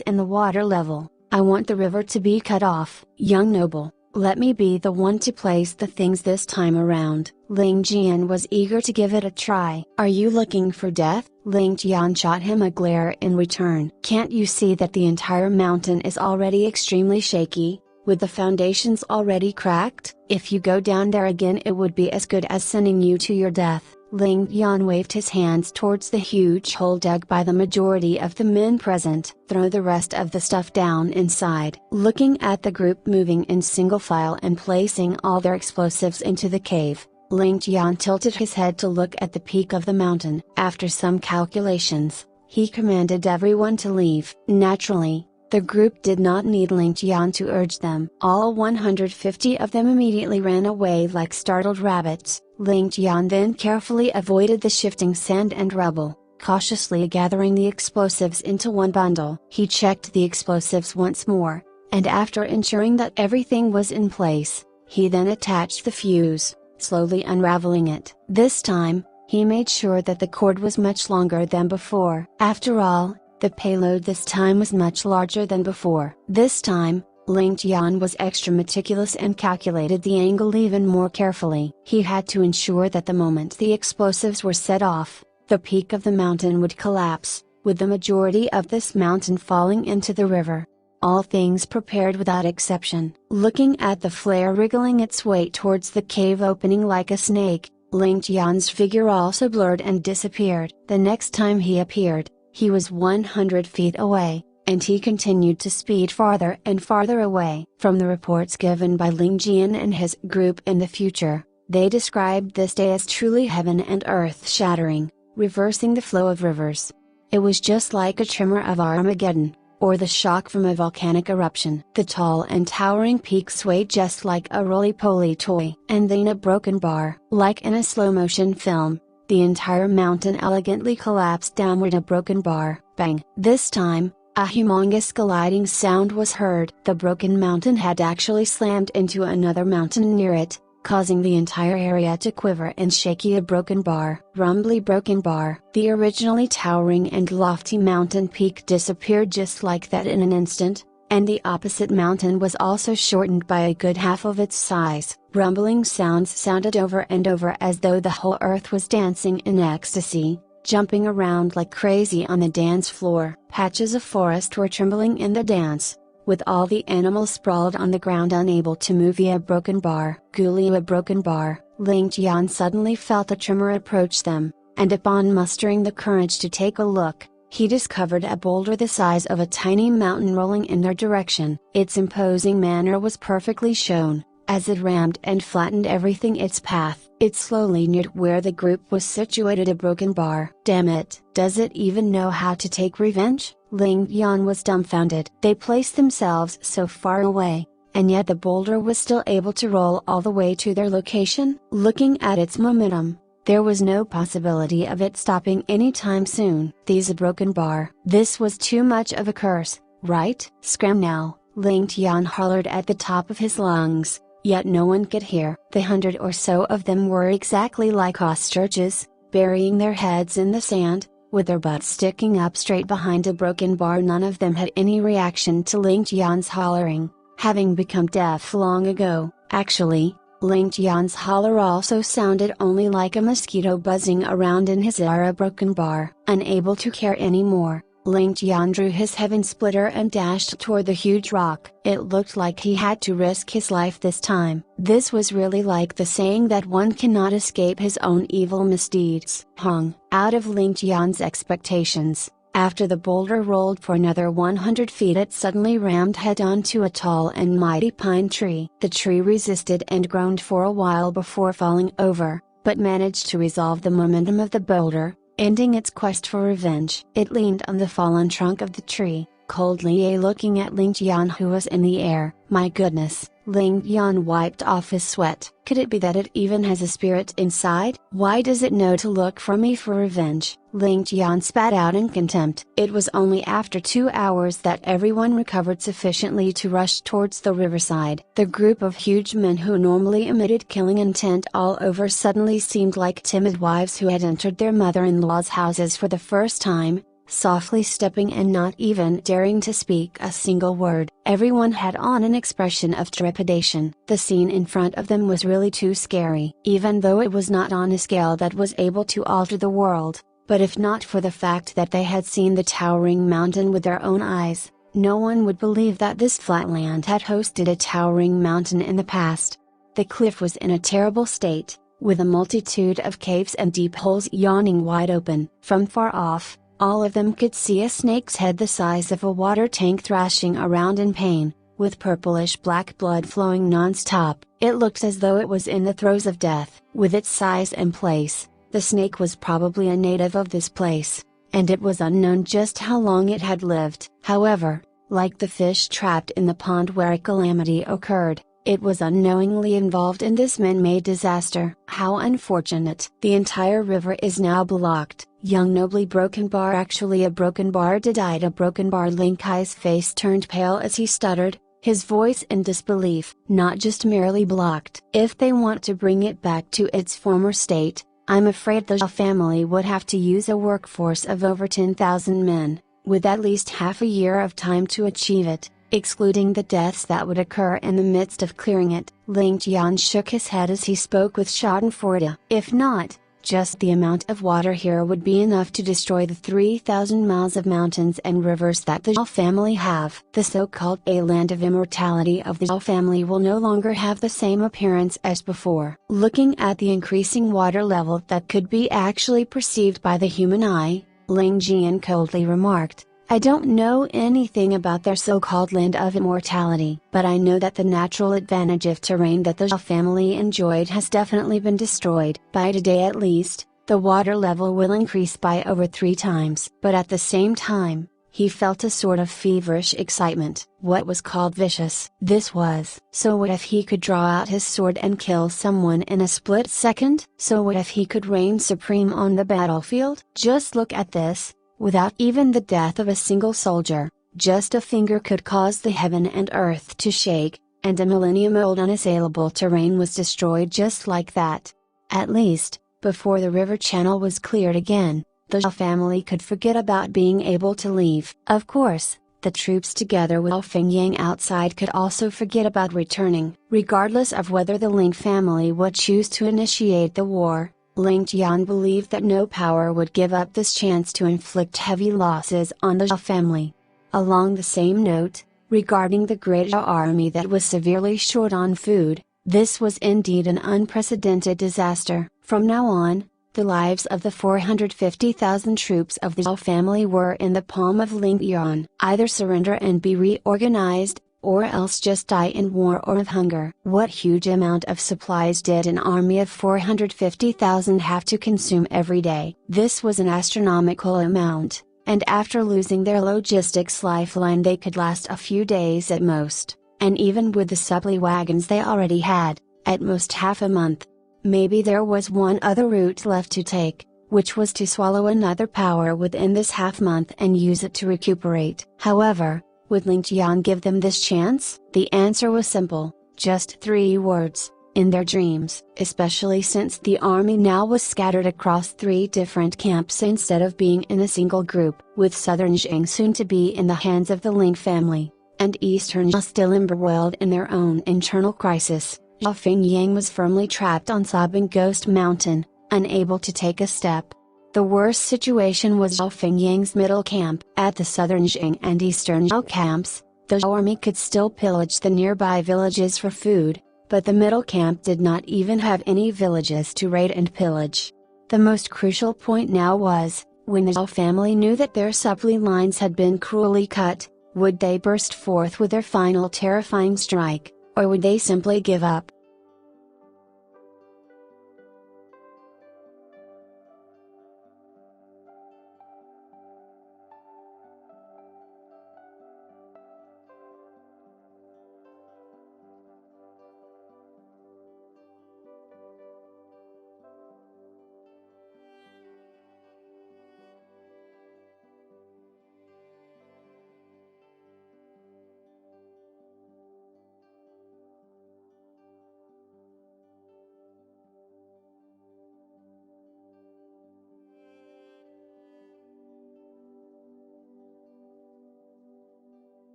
in the water level, I want the river to be cut off. Young noble, let me be the one to place the things this time around. Ling Tian was eager to give it a try. Are you looking for death? Ling Tian shot him a glare in return. Can't you see that the entire mountain is already extremely shaky, with the foundations already cracked? If you go down there again it would be as good as sending you to your death. Ling Tian waved his hands towards the huge hole dug by the majority of the men present. Throw the rest of the stuff down inside. Looking at the group moving in single file and placing all their explosives into the cave, Ling Tian tilted his head to look at the peak of the mountain. After some calculations, he commanded everyone to leave. Naturally, the group did not need Ling Tian to urge them. All 150 of them immediately ran away like startled rabbits. Ling Tian then carefully avoided the shifting sand and rubble, cautiously gathering the explosives into one bundle. He checked the explosives once more, and after ensuring that everything was in place, he then attached the fuse, slowly unraveling it. This time, he made sure that the cord was much longer than before. After all, the payload this time was much larger than before. This time, Ling Tian was extra meticulous and calculated the angle even more carefully. He had to ensure that the moment the explosives were set off, the peak of the mountain would collapse, with the majority of this mountain falling into the river. All things prepared without exception. Looking at the flare wriggling its way towards the cave opening like a snake, Ling Tian's figure also blurred and disappeared. The next time he appeared, he was 100 feet away, and he continued to speed farther and farther away. From the reports given by Ling Tian and his group in the future, they described this day as truly heaven and earth shattering, reversing the flow of rivers. It was just like a tremor of Armageddon, or the shock from a volcanic eruption. The tall and towering peak swayed just like a roly-poly toy. And then a broken bar. Like in a slow-motion film, the entire mountain elegantly collapsed downward. A broken bar. Bang! This time, a humongous colliding sound was heard. The broken mountain had actually slammed into another mountain near it, causing the entire area to quiver and shake. A broken bar. Rumbly broken bar. The originally towering and lofty mountain peak disappeared just like that in an instant, and the opposite mountain was also shortened by a good half of its size. Rumbling sounds sounded over and over as though the whole earth was dancing in ecstasy, jumping around like crazy on the dance floor. Patches of forest were trembling in the dance, with all the animals sprawled on the ground unable to move. A broken bar. Ghoulie, a broken bar. Ling Tian suddenly felt a tremor approach them, and upon mustering the courage to take a look, he discovered a boulder the size of a tiny mountain rolling in their direction. Its imposing manner was perfectly shown, as it rammed and flattened everything its path. It slowly neared where the group was situated. A broken bar. Damn it! Does it even know how to take revenge? Ling Tian was dumbfounded. They placed themselves so far away, and yet the boulder was still able to roll all the way to their location. Looking at its momentum, there was no possibility of it stopping anytime soon. These a broken bar. This was too much of a curse, right? Scram now! Ling Tian hollered at the top of his lungs, yet no one could hear. The 100 or so of them were exactly like ostriches, burying their heads in the sand, with their butts sticking up straight behind a broken bar. None of them had any reaction to Ling Tian's hollering, having become deaf long ago. Actually, Ling Tian's holler also sounded only like a mosquito buzzing around in his ear. A broken bar. Unable to care anymore, Ling Tian drew his heaven splitter and dashed toward the huge rock. It looked like he had to risk his life this time. This was really like the saying that one cannot escape his own evil misdeeds. Hung out of Ling Tian's expectations, after the boulder rolled for another 100 feet, it suddenly rammed head-on to a tall and mighty pine tree. The tree resisted and groaned for a while before falling over, but managed to resolve the momentum of the boulder, ending its quest for revenge. It leaned on the fallen trunk of the tree, coldly looking at Ling Tian, who was in the air. My goodness! Ling Tian wiped off his sweat. Could it be that it even has a spirit inside? Why does it know to look for me for revenge? Ling Tian spat out in contempt. It was only after 2 hours that everyone recovered sufficiently to rush towards the riverside. The group of huge men who normally emitted killing intent all over suddenly seemed like timid wives who had entered their mother-in-law's houses for the first time, softly stepping and not even daring to speak a single word. Everyone had on an expression of trepidation. The scene in front of them was really too scary. Even though it was not on a scale that was able to alter the world, but if not for the fact that they had seen the towering mountain with their own eyes, no one would believe that this flatland had hosted a towering mountain in the past. The cliff was in a terrible state, with a multitude of caves and deep holes yawning wide open. From far off, all of them could see a snake's head the size of a water tank thrashing around in pain, with purplish black blood flowing non-stop. It looked as though it was in the throes of death. With its size and place, the snake was probably a native of this place, and it was unknown just how long it had lived. However, like the fish trapped in the pond where a calamity occurred, it was unknowingly involved in this man-made disaster. How unfortunate. The entire river is now blocked. Young nobly broken bar, actually a broken bar, died a broken bar. Ling Kai's face turned pale as he stuttered, his voice in disbelief. Not just merely blocked. If they want to bring it back to its former state, I'm afraid the Zhao family would have to use a workforce of over 10,000 men, with at least half a year of time to achieve it, excluding the deaths that would occur in the midst of clearing it. Ling Tian shook his head as he spoke with schadenfreude. If not, just the amount of water here would be enough to destroy the 3,000 miles of mountains and rivers that the Zhao family have. The so-called a land of immortality of the Zhao family will no longer have the same appearance as before. Looking at the increasing water level that could be actually perceived by the human eye, Ling Jian coldly remarked, I don't know anything about their so-called land of immortality, but I know that the natural advantage of terrain that the Zhao family enjoyed has definitely been destroyed. By today at least, the water level will increase by over 3 times. But at the same time, he felt a sort of feverish excitement. What was called vicious? This was. So what if he could draw out his sword and kill someone in a split second? So what if he could reign supreme on the battlefield? Just look at this. Without even the death of a single soldier, just a finger could cause the heaven and earth to shake, and a millennium-old unassailable terrain was destroyed just like that. At least, before the river channel was cleared again, the Zhao family could forget about being able to leave. Of course, the troops together with Fengyang outside could also forget about returning. Regardless of whether the Ling family would choose to initiate the war, Ling Tian believed that no power would give up this chance to inflict heavy losses on the Zhao family. Along the same note, regarding the great Zhao army that was severely short on food, this was indeed an unprecedented disaster. From now on, the lives of the 450,000 troops of the Zhao family were in the palm of Ling Tian. Either surrender and be reorganized, or else just die in war or of hunger. What huge amount of supplies did an army of 450,000 have to consume every day? This was an astronomical amount, and after losing their logistics lifeline they could last a few days at most, and even with the supply wagons they already had, at most half a month. Maybe there was one other route left to take, which was to swallow another power within this half month and use it to recuperate. However, would Ling Tian give them this chance? The answer was simple, just 3 words, in their dreams. Especially since the army now was scattered across 3 different camps instead of being in a single group. With southern Jing soon to be in the hands of the Ling family, and eastern Zhao still embroiled in their own internal crisis, Zhao Fengyang was firmly trapped on sobbing Ghost Mountain, unable to take a step. The worst situation was Zhao Fengyang's middle camp. At the southern Jing and eastern Zhao camps, the Zhao army could still pillage the nearby villages for food, but the middle camp did not even have any villages to raid and pillage. The most crucial point now was, when the Zhao family knew that their supply lines had been cruelly cut, would they burst forth with their final terrifying strike, or would they simply give up?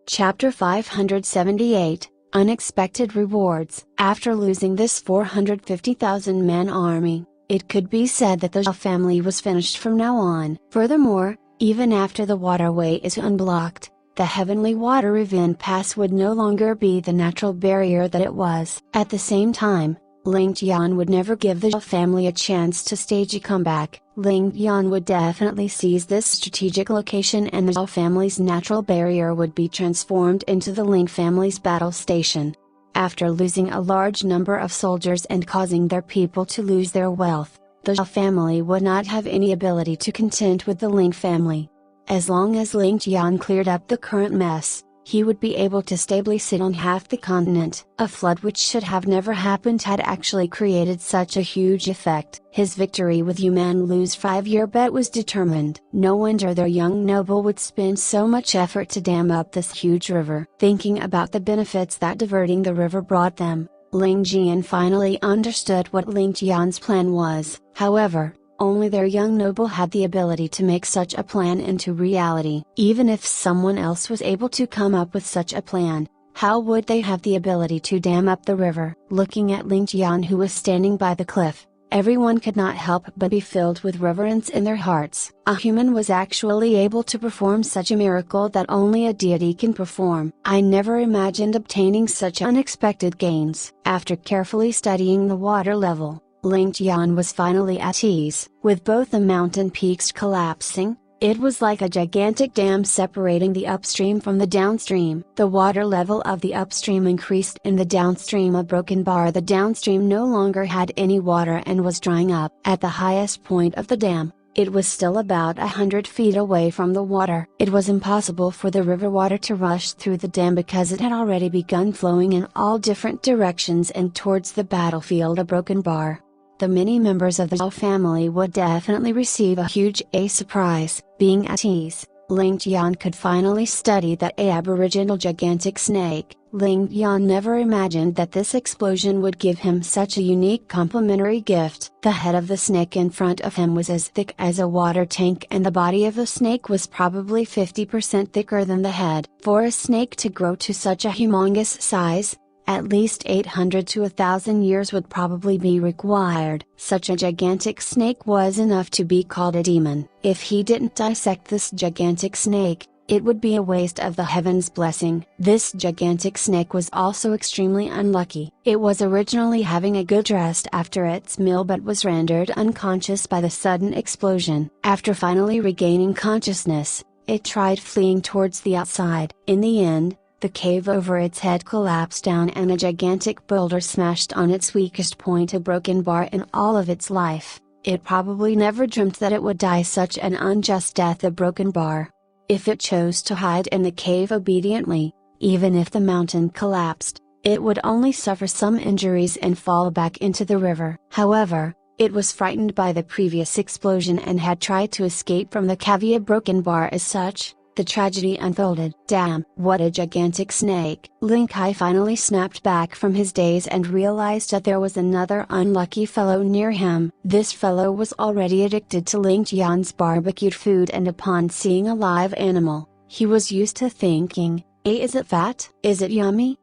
Chapter 578, Unexpected Rewards. After losing this 450,000 man army, it could be said that the Zhao family was finished from now on. Furthermore, even after the waterway is unblocked, the heavenly water ravine pass would no longer be the natural barrier that it was. At the same time, Ling Tian would never give the Zhao family a chance to stage a comeback. Ling Tian would definitely seize this strategic location, and the Zhao family's natural barrier would be transformed into the Ling family's battle station. After losing a large number of soldiers and causing their people to lose their wealth, the Zhao family would not have any ability to contend with the Ling family. As long as Ling Tian cleared up the current mess, he would be able to stably sit on half the continent. A flood which should have never happened had actually created such a huge effect. His victory with Yuman Lu's 5-year bet was determined. No wonder their young noble would spend so much effort to dam up this huge river. Thinking about the benefits that diverting the river brought them, Ling Jian finally understood what Ling Tian's plan was. However, only their young noble had the ability to make such a plan into reality. Even if someone else was able to come up with such a plan, how would they have the ability to dam up the river? Looking at Ling Tian, who was standing by the cliff, everyone could not help but be filled with reverence in their hearts. A human was actually able to perform such a miracle that only a deity can perform. I never imagined obtaining such unexpected gains. After carefully studying the water level, Ling Tian was finally at ease. With both the mountain peaks collapsing, it was like a gigantic dam separating the upstream from the downstream. The water level of the upstream increased in the downstream a broken bar. The downstream no longer had any water and was drying up. At the highest point of the dam, it was still about 100 feet away from the water. It was impossible for the river water to rush through the dam because it had already begun flowing in all different directions and towards the battlefield. A broken bar. The many members of the Zhao family would definitely receive a huge surprise. Being at ease, Ling Tian could finally study that aboriginal gigantic snake. Ling Tian never imagined that this explosion would give him such a unique complementary gift. The head of the snake in front of him was as thick as a water tank, and the body of the snake was probably 50% thicker than the head. For a snake to grow to such a humongous size, at least 800 to 1,000 years would probably be required. Such a gigantic snake was enough to be called a demon. If he didn't dissect this gigantic snake, it would be a waste of the heaven's blessing. This gigantic snake was also extremely unlucky. It was originally having a good rest after its meal but was rendered unconscious by the sudden explosion. After finally regaining consciousness, it tried fleeing towards the outside. In the end, the cave over its head collapsed down and a gigantic boulder smashed on its weakest point. A broken bar in all of its life. It probably never dreamt that it would die such an unjust death. A broken bar. If it chose to hide in the cave obediently, even if the mountain collapsed, it would only suffer some injuries and fall back into the river. However, it was frightened by the previous explosion and had tried to escape from the cave. A broken bar as such. The tragedy unfolded. Damn, what a gigantic snake! Ling Kai finally snapped back from his daze and realized that there was another unlucky fellow near him. This fellow was already addicted to Ling Tian's barbecued food, and upon seeing a live animal, he was used to thinking, is it fat? Is it yummy?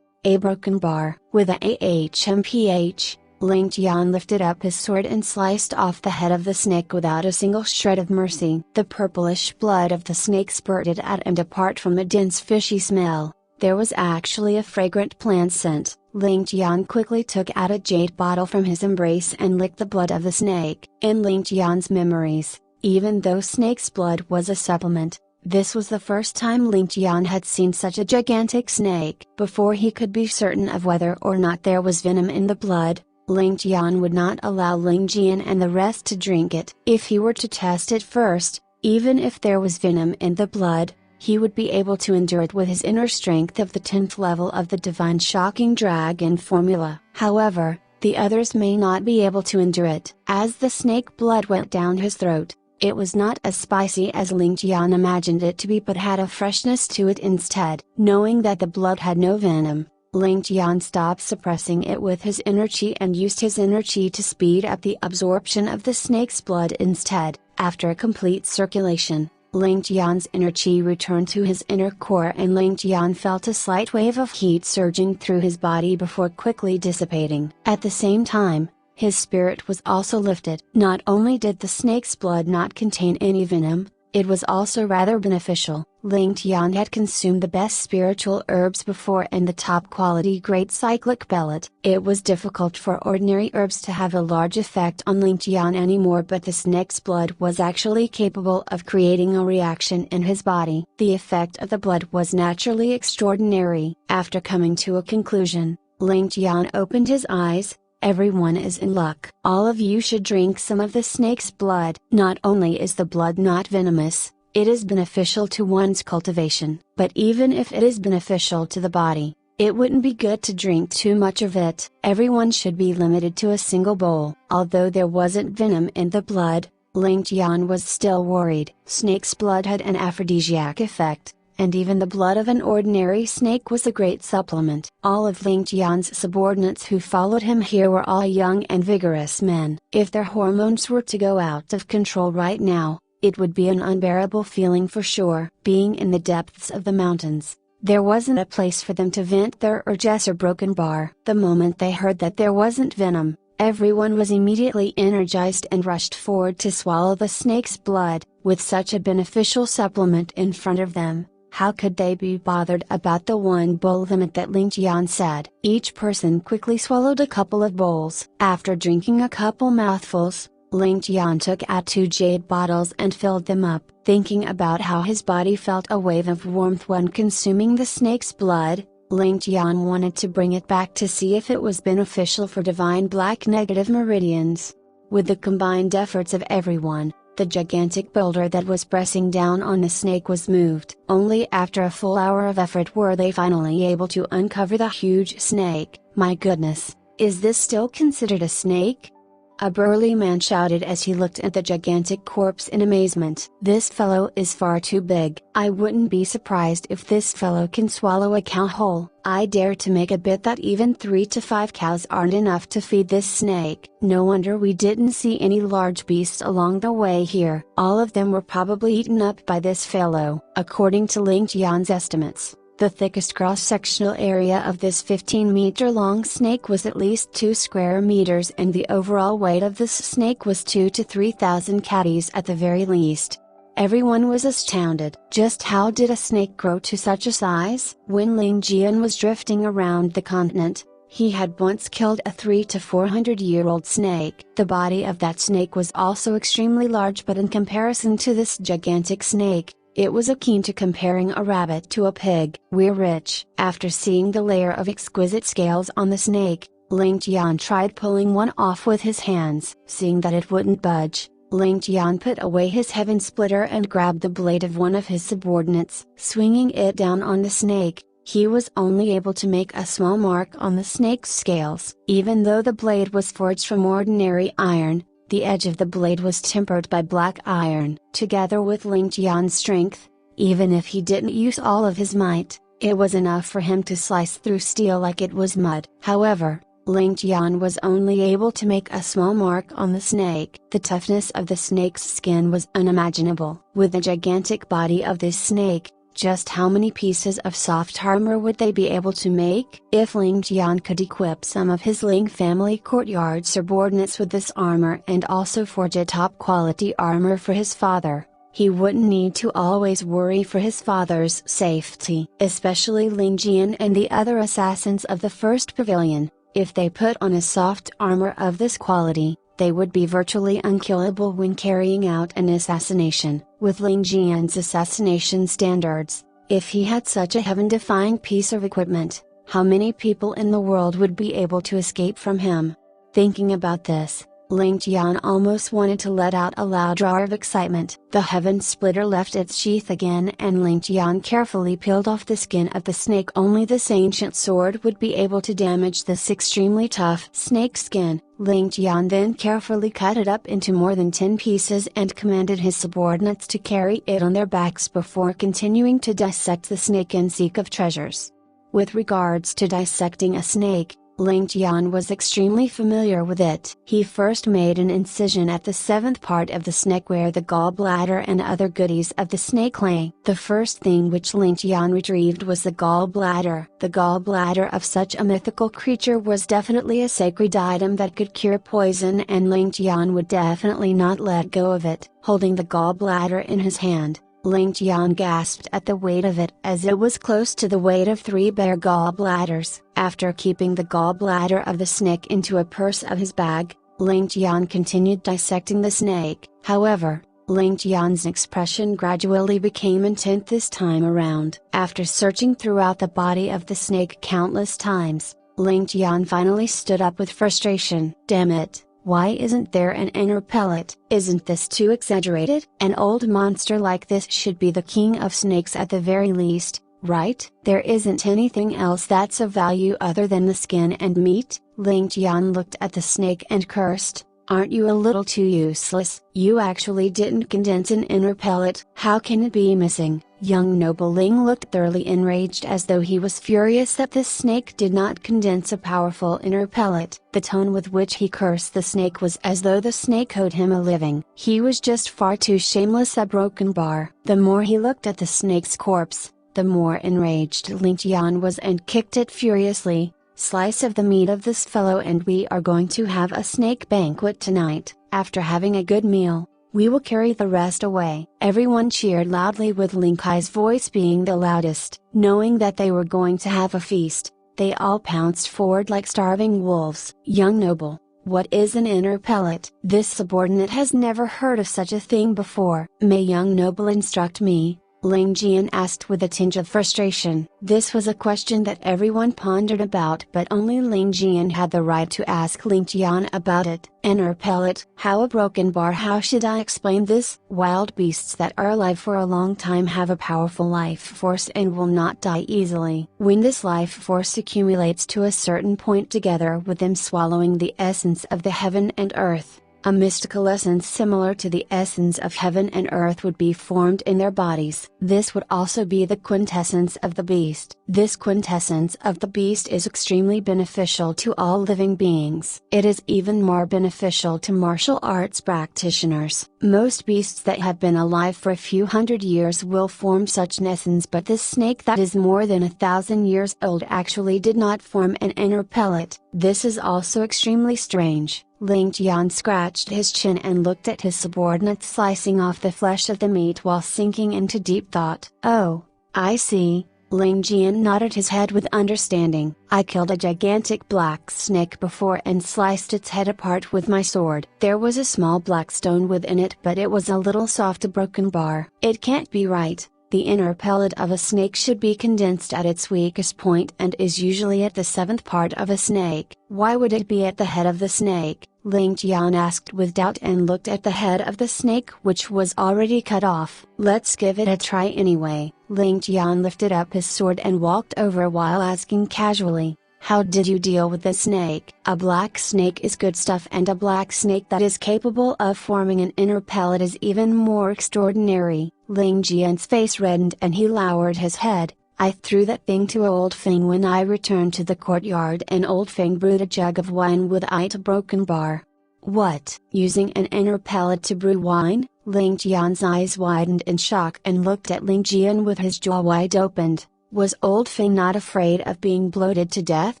A broken bar. With a THxChemSci, Ling Tian lifted up his sword and sliced off the head of the snake without a single shred of mercy. The purplish blood of the snake spurted out, and apart from a dense fishy smell, there was actually a fragrant plant scent. Ling Tian quickly took out a jade bottle from his embrace and licked the blood of the snake. In Ling Tian's memories, even though snake's blood was a supplement, this was the first time Ling Tian had seen such a gigantic snake. Before he could be certain of whether or not there was venom in the blood, Ling Tian would not allow Ling Jian and the rest to drink it. If he were to test it first, even if there was venom in the blood, he would be able to endure it with his inner strength of the 10th level of the Divine Shocking Dragon formula. However, the others may not be able to endure it. As the snake blood went down his throat, it was not as spicy as Ling Tian imagined it to be, but had a freshness to it instead. Knowing that the blood had no venom, Ling Tian stopped suppressing it with his inner chi and used his inner chi to speed up the absorption of the snake's blood instead. After a complete circulation, Ling Tian's inner qi returned to his inner core and Ling Tian felt a slight wave of heat surging through his body before quickly dissipating. At the same time, his spirit was also lifted. Not only did the snake's blood not contain any venom, it was also rather beneficial. Ling Tian had consumed the best spiritual herbs before and the top quality great cyclic pellet. It was difficult for ordinary herbs to have a large effect on Ling Tian anymore, but the snake's blood was actually capable of creating a reaction in his body. The effect of the blood was naturally extraordinary. After coming to a conclusion, Ling Tian opened his eyes. Everyone is in luck. All of you should drink some of the snake's blood. Not only is the blood not venomous, it is beneficial to one's cultivation. But even if it is beneficial to the body, it wouldn't be good to drink too much of it. Everyone should be limited to a single bowl. Although there wasn't venom in the blood, Ling Tian was still worried. Snake's blood had an aphrodisiac effect, and even the blood of an ordinary snake was a great supplement. All of Ling Tian's subordinates who followed him here were all young and vigorous men. If their hormones were to go out of control right now, it would be an unbearable feeling for sure. Being in the depths of the mountains, there wasn't a place for them to vent their urges or broken bar. The moment they heard that there wasn't venom, everyone was immediately energized and rushed forward to swallow the snake's blood. With such a beneficial supplement in front of them, how could they be bothered about the one bowl limit that Ling Tian said? Each person quickly swallowed a couple of bowls. After drinking a couple mouthfuls, Ling Tian took out 2 jade bottles and filled them up. Thinking about how his body felt a wave of warmth when consuming the snake's blood, Ling Tian wanted to bring it back to see if it was beneficial for divine black negative meridians. With the combined efforts of everyone, the gigantic boulder that was pressing down on the snake was moved. Only after a full hour of effort were they finally able to uncover the huge snake. My goodness, is this still considered a snake? A burly man shouted as he looked at the gigantic corpse in amazement. This fellow is far too big. I wouldn't be surprised if this fellow can swallow a cow whole. I dare to make a bet that even 3 to 5 cows aren't enough to feed this snake. No wonder we didn't see any large beasts along the way here. All of them were probably eaten up by this fellow. According to Ling Tian's estimates, the thickest cross-sectional area of this 15-meter-long snake was at least 2 square meters and the overall weight of this snake was 2 to 3,000 kgs at the very least. Everyone was astounded. Just how did a snake grow to such a size? When Ling Tian was drifting around the continent, he had once killed a 300 to 400-year-old snake. The body of that snake was also extremely large, but in comparison to this gigantic snake, it was akin to comparing a rabbit to a pig. We're rich. After seeing the layer of exquisite scales on the snake, Ling Tian tried pulling one off with his hands. Seeing that it wouldn't budge, Ling Tian put away his heaven splitter and grabbed the blade of one of his subordinates. Swinging it down on the snake, he was only able to make a small mark on the snake's scales. Even though the blade was forged from ordinary iron, the edge of the blade was tempered by black iron. Together with Ling Tian's strength, even if he didn't use all of his might, it was enough for him to slice through steel like it was mud. However, Ling Tian was only able to make a small mark on the snake. The toughness of the snake's skin was unimaginable. With the gigantic body of this snake, just how many pieces of soft armor would they be able to make? If Ling Tian could equip some of his Ling family courtyard subordinates with this armor and also forge a top quality armor for his father, he wouldn't need to always worry for his father's safety. Especially Ling Tian and the other assassins of the first pavilion, if they put on a soft armor of this quality, they would be virtually unkillable when carrying out an assassination. With Ling Tian's assassination standards, if he had such a heaven-defying piece of equipment, how many people in the world would be able to escape from him? Thinking about this, Ling Tian almost wanted to let out a loud roar of excitement. The heaven splitter left its sheath again and Ling Tian carefully peeled off the skin of the snake. Only this ancient sword would be able to damage this extremely tough snake skin. Ling Tian then carefully cut it up into more than 10 pieces and commanded his subordinates to carry it on their backs before continuing to dissect the snake in seek of treasures. With regards to dissecting a snake, Ling Tian was extremely familiar with it. He first made an incision at the seventh part of the snake where the gallbladder and other goodies of the snake lay. The first thing which Ling Tian retrieved was the gallbladder. The gallbladder of such a mythical creature was definitely a sacred item that could cure poison, and Ling Tian would definitely not let go of it. Holding the gallbladder in his hand, Ling Tian gasped at the weight of it, as it was close to the weight of 3 bare gallbladders. After keeping the gallbladder of the snake into a purse of his bag, Ling Tian continued dissecting the snake. However, Ling Tian's expression gradually became intent this time around. After searching throughout the body of the snake countless times, Ling Tian finally stood up with frustration. Damn it! Why isn't there an inner pellet? Isn't this too exaggerated? An old monster like this should be the king of snakes at the very least, right? There isn't anything else that's of value other than the skin and meat? Ling Tian looked at the snake and cursed. Aren't you a little too useless? You actually didn't condense an inner pellet. How can it be missing? Young noble Ling looked thoroughly enraged, as though he was furious that this snake did not condense a powerful inner pellet. The tone with which he cursed the snake was as though the snake owed him a living. He was just far too shameless a broken bar. The more he looked at the snake's corpse, the more enraged Ling Tian was, and kicked it furiously. Slice of the meat of this fellow and we are going to have a snake banquet tonight. After having a good meal, we will carry the rest away. Everyone cheered loudly, with Ling Kai's voice being the loudest. Knowing that they were going to have a feast, they all pounced forward like starving wolves. Young noble, what is an inner pellet? This subordinate has never heard of such a thing before. May young noble instruct me? Ling Tian asked with a tinge of frustration. This was a question that everyone pondered about, but only Ling Tian had the right to ask Ling Tian about it. Inner pellet? How a broken bar? How should I explain this? Wild beasts that are alive for a long time have a powerful life force and will not die easily. When this life force accumulates to a certain point, together with them swallowing the essence of the heaven and earth, a mystical essence similar to the essence of heaven and earth would be formed in their bodies. This would also be the quintessence of the beast. This quintessence of the beast is extremely beneficial to all living beings. It is even more beneficial to martial arts practitioners. Most beasts that have been alive for a few hundred years will form such an essence, but this snake that is more than 1,000 years old actually did not form an inner pellet. This is also extremely strange. Ling Tian scratched his chin and looked at his subordinate slicing off the flesh of the meat while sinking into deep thought. Oh, I see. Ling Tian nodded his head with understanding. I killed a gigantic black snake before and sliced its head apart with my sword. There was a small black stone within it, but it was a little soft, a broken bar. It can't be right. The inner pellet of a snake should be condensed at its weakest point and is usually at the seventh part of a snake. Why would it be at the head of the snake? Ling Tian asked with doubt and looked at the head of the snake, which was already cut off. Let's give it a try anyway. Ling Tian lifted up his sword and walked over while asking casually, how did you deal with the snake? A black snake is good stuff, and a black snake that is capable of forming an inner pellet is even more extraordinary. Ling Tian's face reddened and he lowered his head. I threw that thing to Old Feng when I returned to the courtyard, and Old Feng brewed a jug of wine with it, a broken bar. What? Using an inner pellet to brew wine? Ling Tian's eyes widened in shock and looked at Ling Tian with his jaw wide opened. Was Old Feng not afraid of being bloated to death?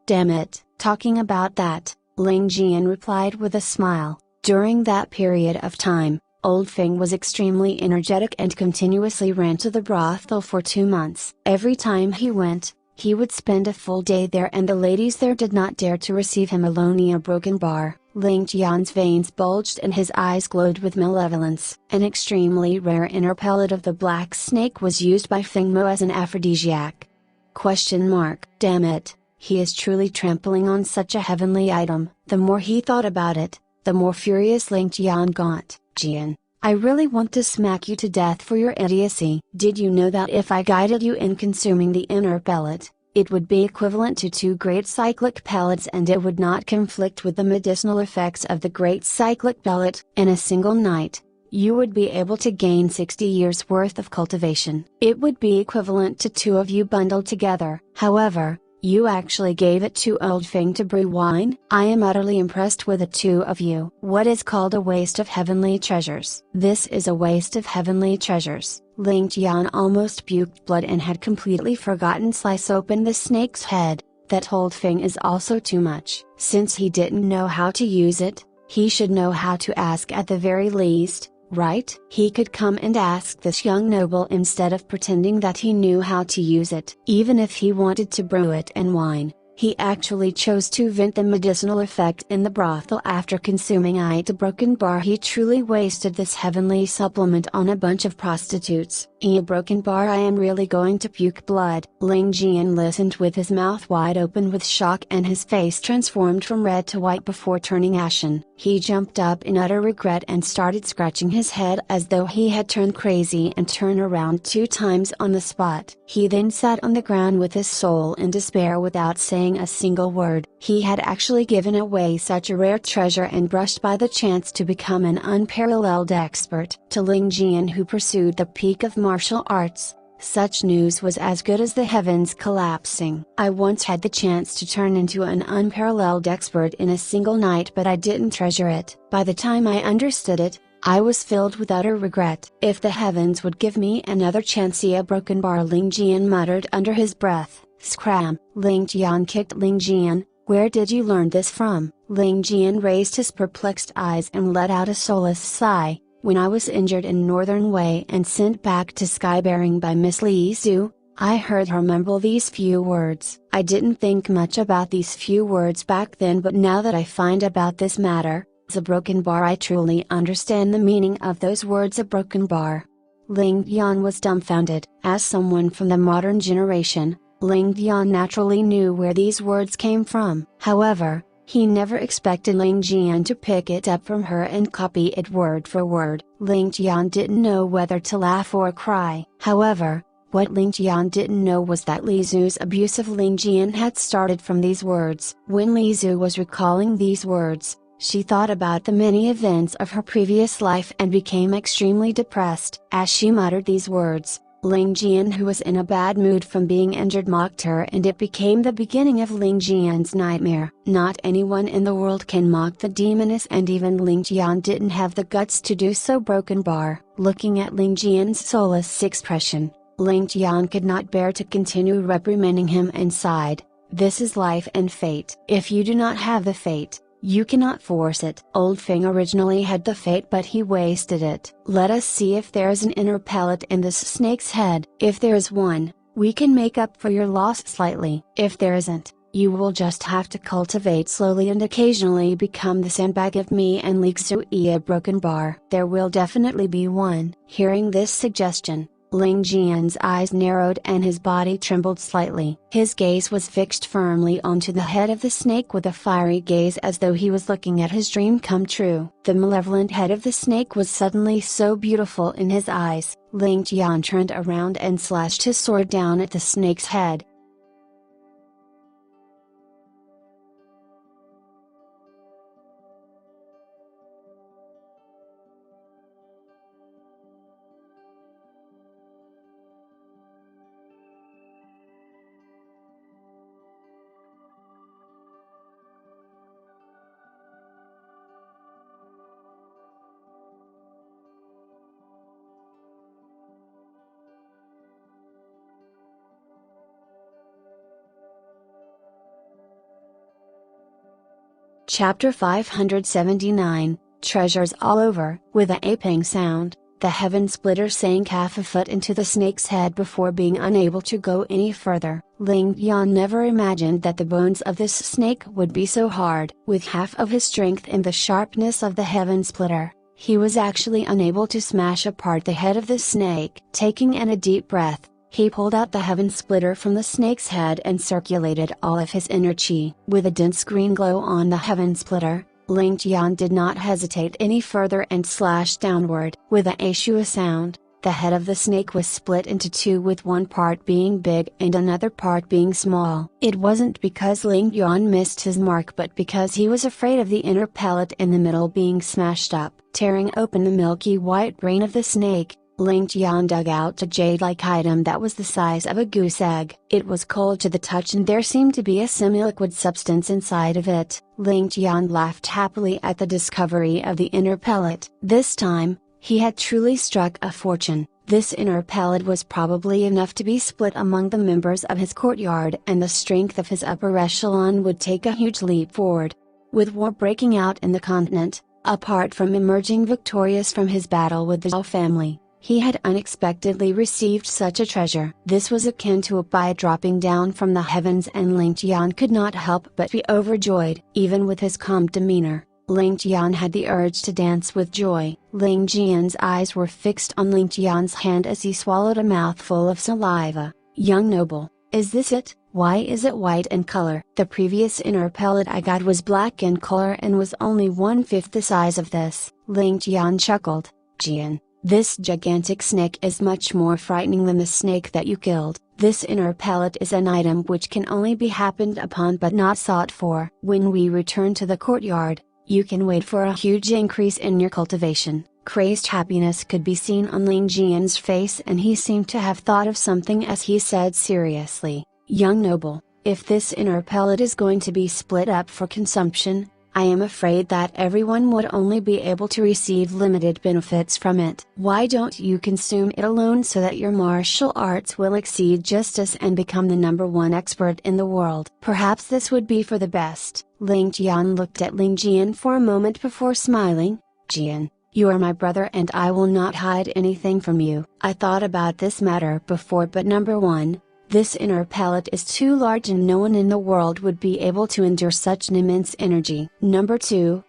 Damn it! Talking about that, Ling Tian replied with a smile. During that period of time, Old Feng was extremely energetic and continuously ran to the brothel for 2 months. Every time he went, he would spend a full day there, and the ladies there did not dare to receive him alone in a broken bar. Ling Tian's veins bulged and his eyes glowed with malevolence. An extremely rare inner pellet of the black snake was used by Feng Mo as an aphrodisiac. Damn it, he is truly trampling on such a heavenly item. The more he thought about it, the more furious Ling Tian got. Jian, I really want to smack you to death for your idiocy. Did you know that if I guided you in consuming the inner pellet, it would be equivalent to 2 great cyclic pellets, and it would not conflict with the medicinal effects of the great cyclic pellet? In a single night, you would be able to gain 60 years worth of cultivation. It would be equivalent to 2 of you bundled together. However, You actually gave it to Old Feng to brew wine? I am utterly impressed with the two of you. What is called a waste of heavenly treasures? This is a waste of heavenly treasures. Ling Tian almost puked blood and had completely forgotten slice open the snake's head. That Old Feng is also too much. Since he didn't know how to use it, he should know how to ask at the very least, right? He could come and ask this young noble instead of pretending that he knew how to use it. Even if he wanted to brew it in wine, he actually chose to vent the medicinal effect in the brothel after consuming it. A broken bar. He truly wasted this heavenly supplement on a bunch of prostitutes. A broken bar. I am really going to puke blood. Ling Tian listened with his mouth wide open with shock and his face transformed from red to white before turning ashen. He jumped up in utter regret and started scratching his head as though he had turned crazy and turned around 2 times on the spot. He then sat on the ground with his soul in despair without saying a single word. He had actually given away such a rare treasure and brushed by the chance to become an unparalleled expert. To Ling Tian, who pursued the peak of martial arts, such news was as good as the heavens collapsing. I once had the chance to turn into an unparalleled expert in a single night, but I didn't treasure it. By the time I understood it, I was filled with utter regret. If the heavens would give me another chance. A broken bar. Ling Tian muttered under his breath. Scram! Ling Tian kicked Ling Tian. Where did you learn this from? Ling Tian raised his perplexed eyes and let out a soulless sigh. When I was injured in Northern Wei and sent back to Skybearing by Miss Li Su, I heard her mumble these few words. I didn't think much about these few words back then, but now that I find about this matter, a broken bar, I truly understand the meaning of those words. A broken bar. Ling Tian was dumbfounded. As someone from the modern generation, Ling Tian naturally knew where these words came from. However, he never expected Ling Tian to pick it up from her and copy it word for word. Ling Tian didn't know whether to laugh or cry. However, what Ling Tian didn't know was that Li Zu's abuse of Ling Tian had started from these words. When Li Zu was recalling these words, she thought about the many events of her previous life and became extremely depressed. As she muttered these words, Ling Tian, who was in a bad mood from being injured, mocked her, and it became the beginning of Ling Tian's nightmare. Not anyone in the world can mock the demoness, and even Ling Tian didn't have the guts to do so. Broken bar. Looking at Ling Tian's soulless expression, Ling Tian could not bear to continue reprimanding him and sighed. This is life and fate. If you do not have the fate, you cannot force it. Old Feng originally had the fate, but he wasted it. Let us see if there is an inner pellet in this snake's head. If there is one, we can make up for your loss slightly. If there isn't, you will just have to cultivate slowly and occasionally become the sandbag of me and Li Zu. A broken bar. There will definitely be one. Hearing this suggestion, Ling Tian's eyes narrowed and his body trembled slightly. His gaze was fixed firmly onto the head of the snake with a fiery gaze, as though he was looking at his dream come true. The malevolent head of the snake was suddenly so beautiful in his eyes. Ling Tian turned around and slashed his sword down at the snake's head. Chapter 579, Treasures All Over. With a aping sound, the heaven splitter sank half a foot into the snake's head before being unable to go any further. Ling Tian never imagined that the bones of this snake would be so hard. With half of his strength in the sharpness of the heaven splitter, he was actually unable to smash apart the head of the snake. Taking in a deep breath, he pulled out the heaven splitter from the snake's head and circulated all of his inner chi. With a dense green glow on the heaven splitter, Ling Tian did not hesitate any further and slashed downward. With a shua sound, the head of the snake was split into two, with one part being big and another part being small. It wasn't because Ling Tian missed his mark, but because he was afraid of the inner pellet in the middle being smashed up. Tearing open the milky white brain of the snake, Ling Tian dug out a jade-like item that was the size of a goose egg. It was cold to the touch and there seemed to be a semi-liquid substance inside of it. Ling Tian laughed happily at the discovery of the inner pellet. This time, he had truly struck a fortune. This inner pellet was probably enough to be split among the members of his courtyard, and the strength of his upper echelon would take a huge leap forward. With war breaking out in the continent, apart from emerging victorious from his battle with the Zhao family, he had unexpectedly received such a treasure. This was akin to a bite dropping down from the heavens, and Ling Tian could not help but be overjoyed. Even with his calm demeanor, Ling Tian had the urge to dance with joy. Ling Jian's eyes were fixed on Ling Tian's hand as he swallowed a mouthful of saliva. "Young noble, is this it? Why is it white in color? The previous inner pellet I got was black in color and was only 1/5 the size of this." Ling Tian chuckled. "Jian, this gigantic snake is much more frightening than the snake that you killed. This inner pellet is an item which can only be happened upon but not sought for. When we return to the courtyard, you can wait for a huge increase in your cultivation." Crazed happiness could be seen on Ling Jian's face, and he seemed to have thought of something as he said seriously, "Young noble, if this inner pellet is going to be split up for consumption, I am afraid that everyone would only be able to receive limited benefits from it. Why don't you consume it alone so that your martial arts will exceed justice and become the #1 expert in the world? Perhaps this would be for the best." Ling Tian looked at Ling Jian for a moment before smiling. "Jian, you are my brother and I will not hide anything from you. I thought about this matter before, but #1, this inner pellet is too large and no one in the world would be able to endure such an immense energy. #2,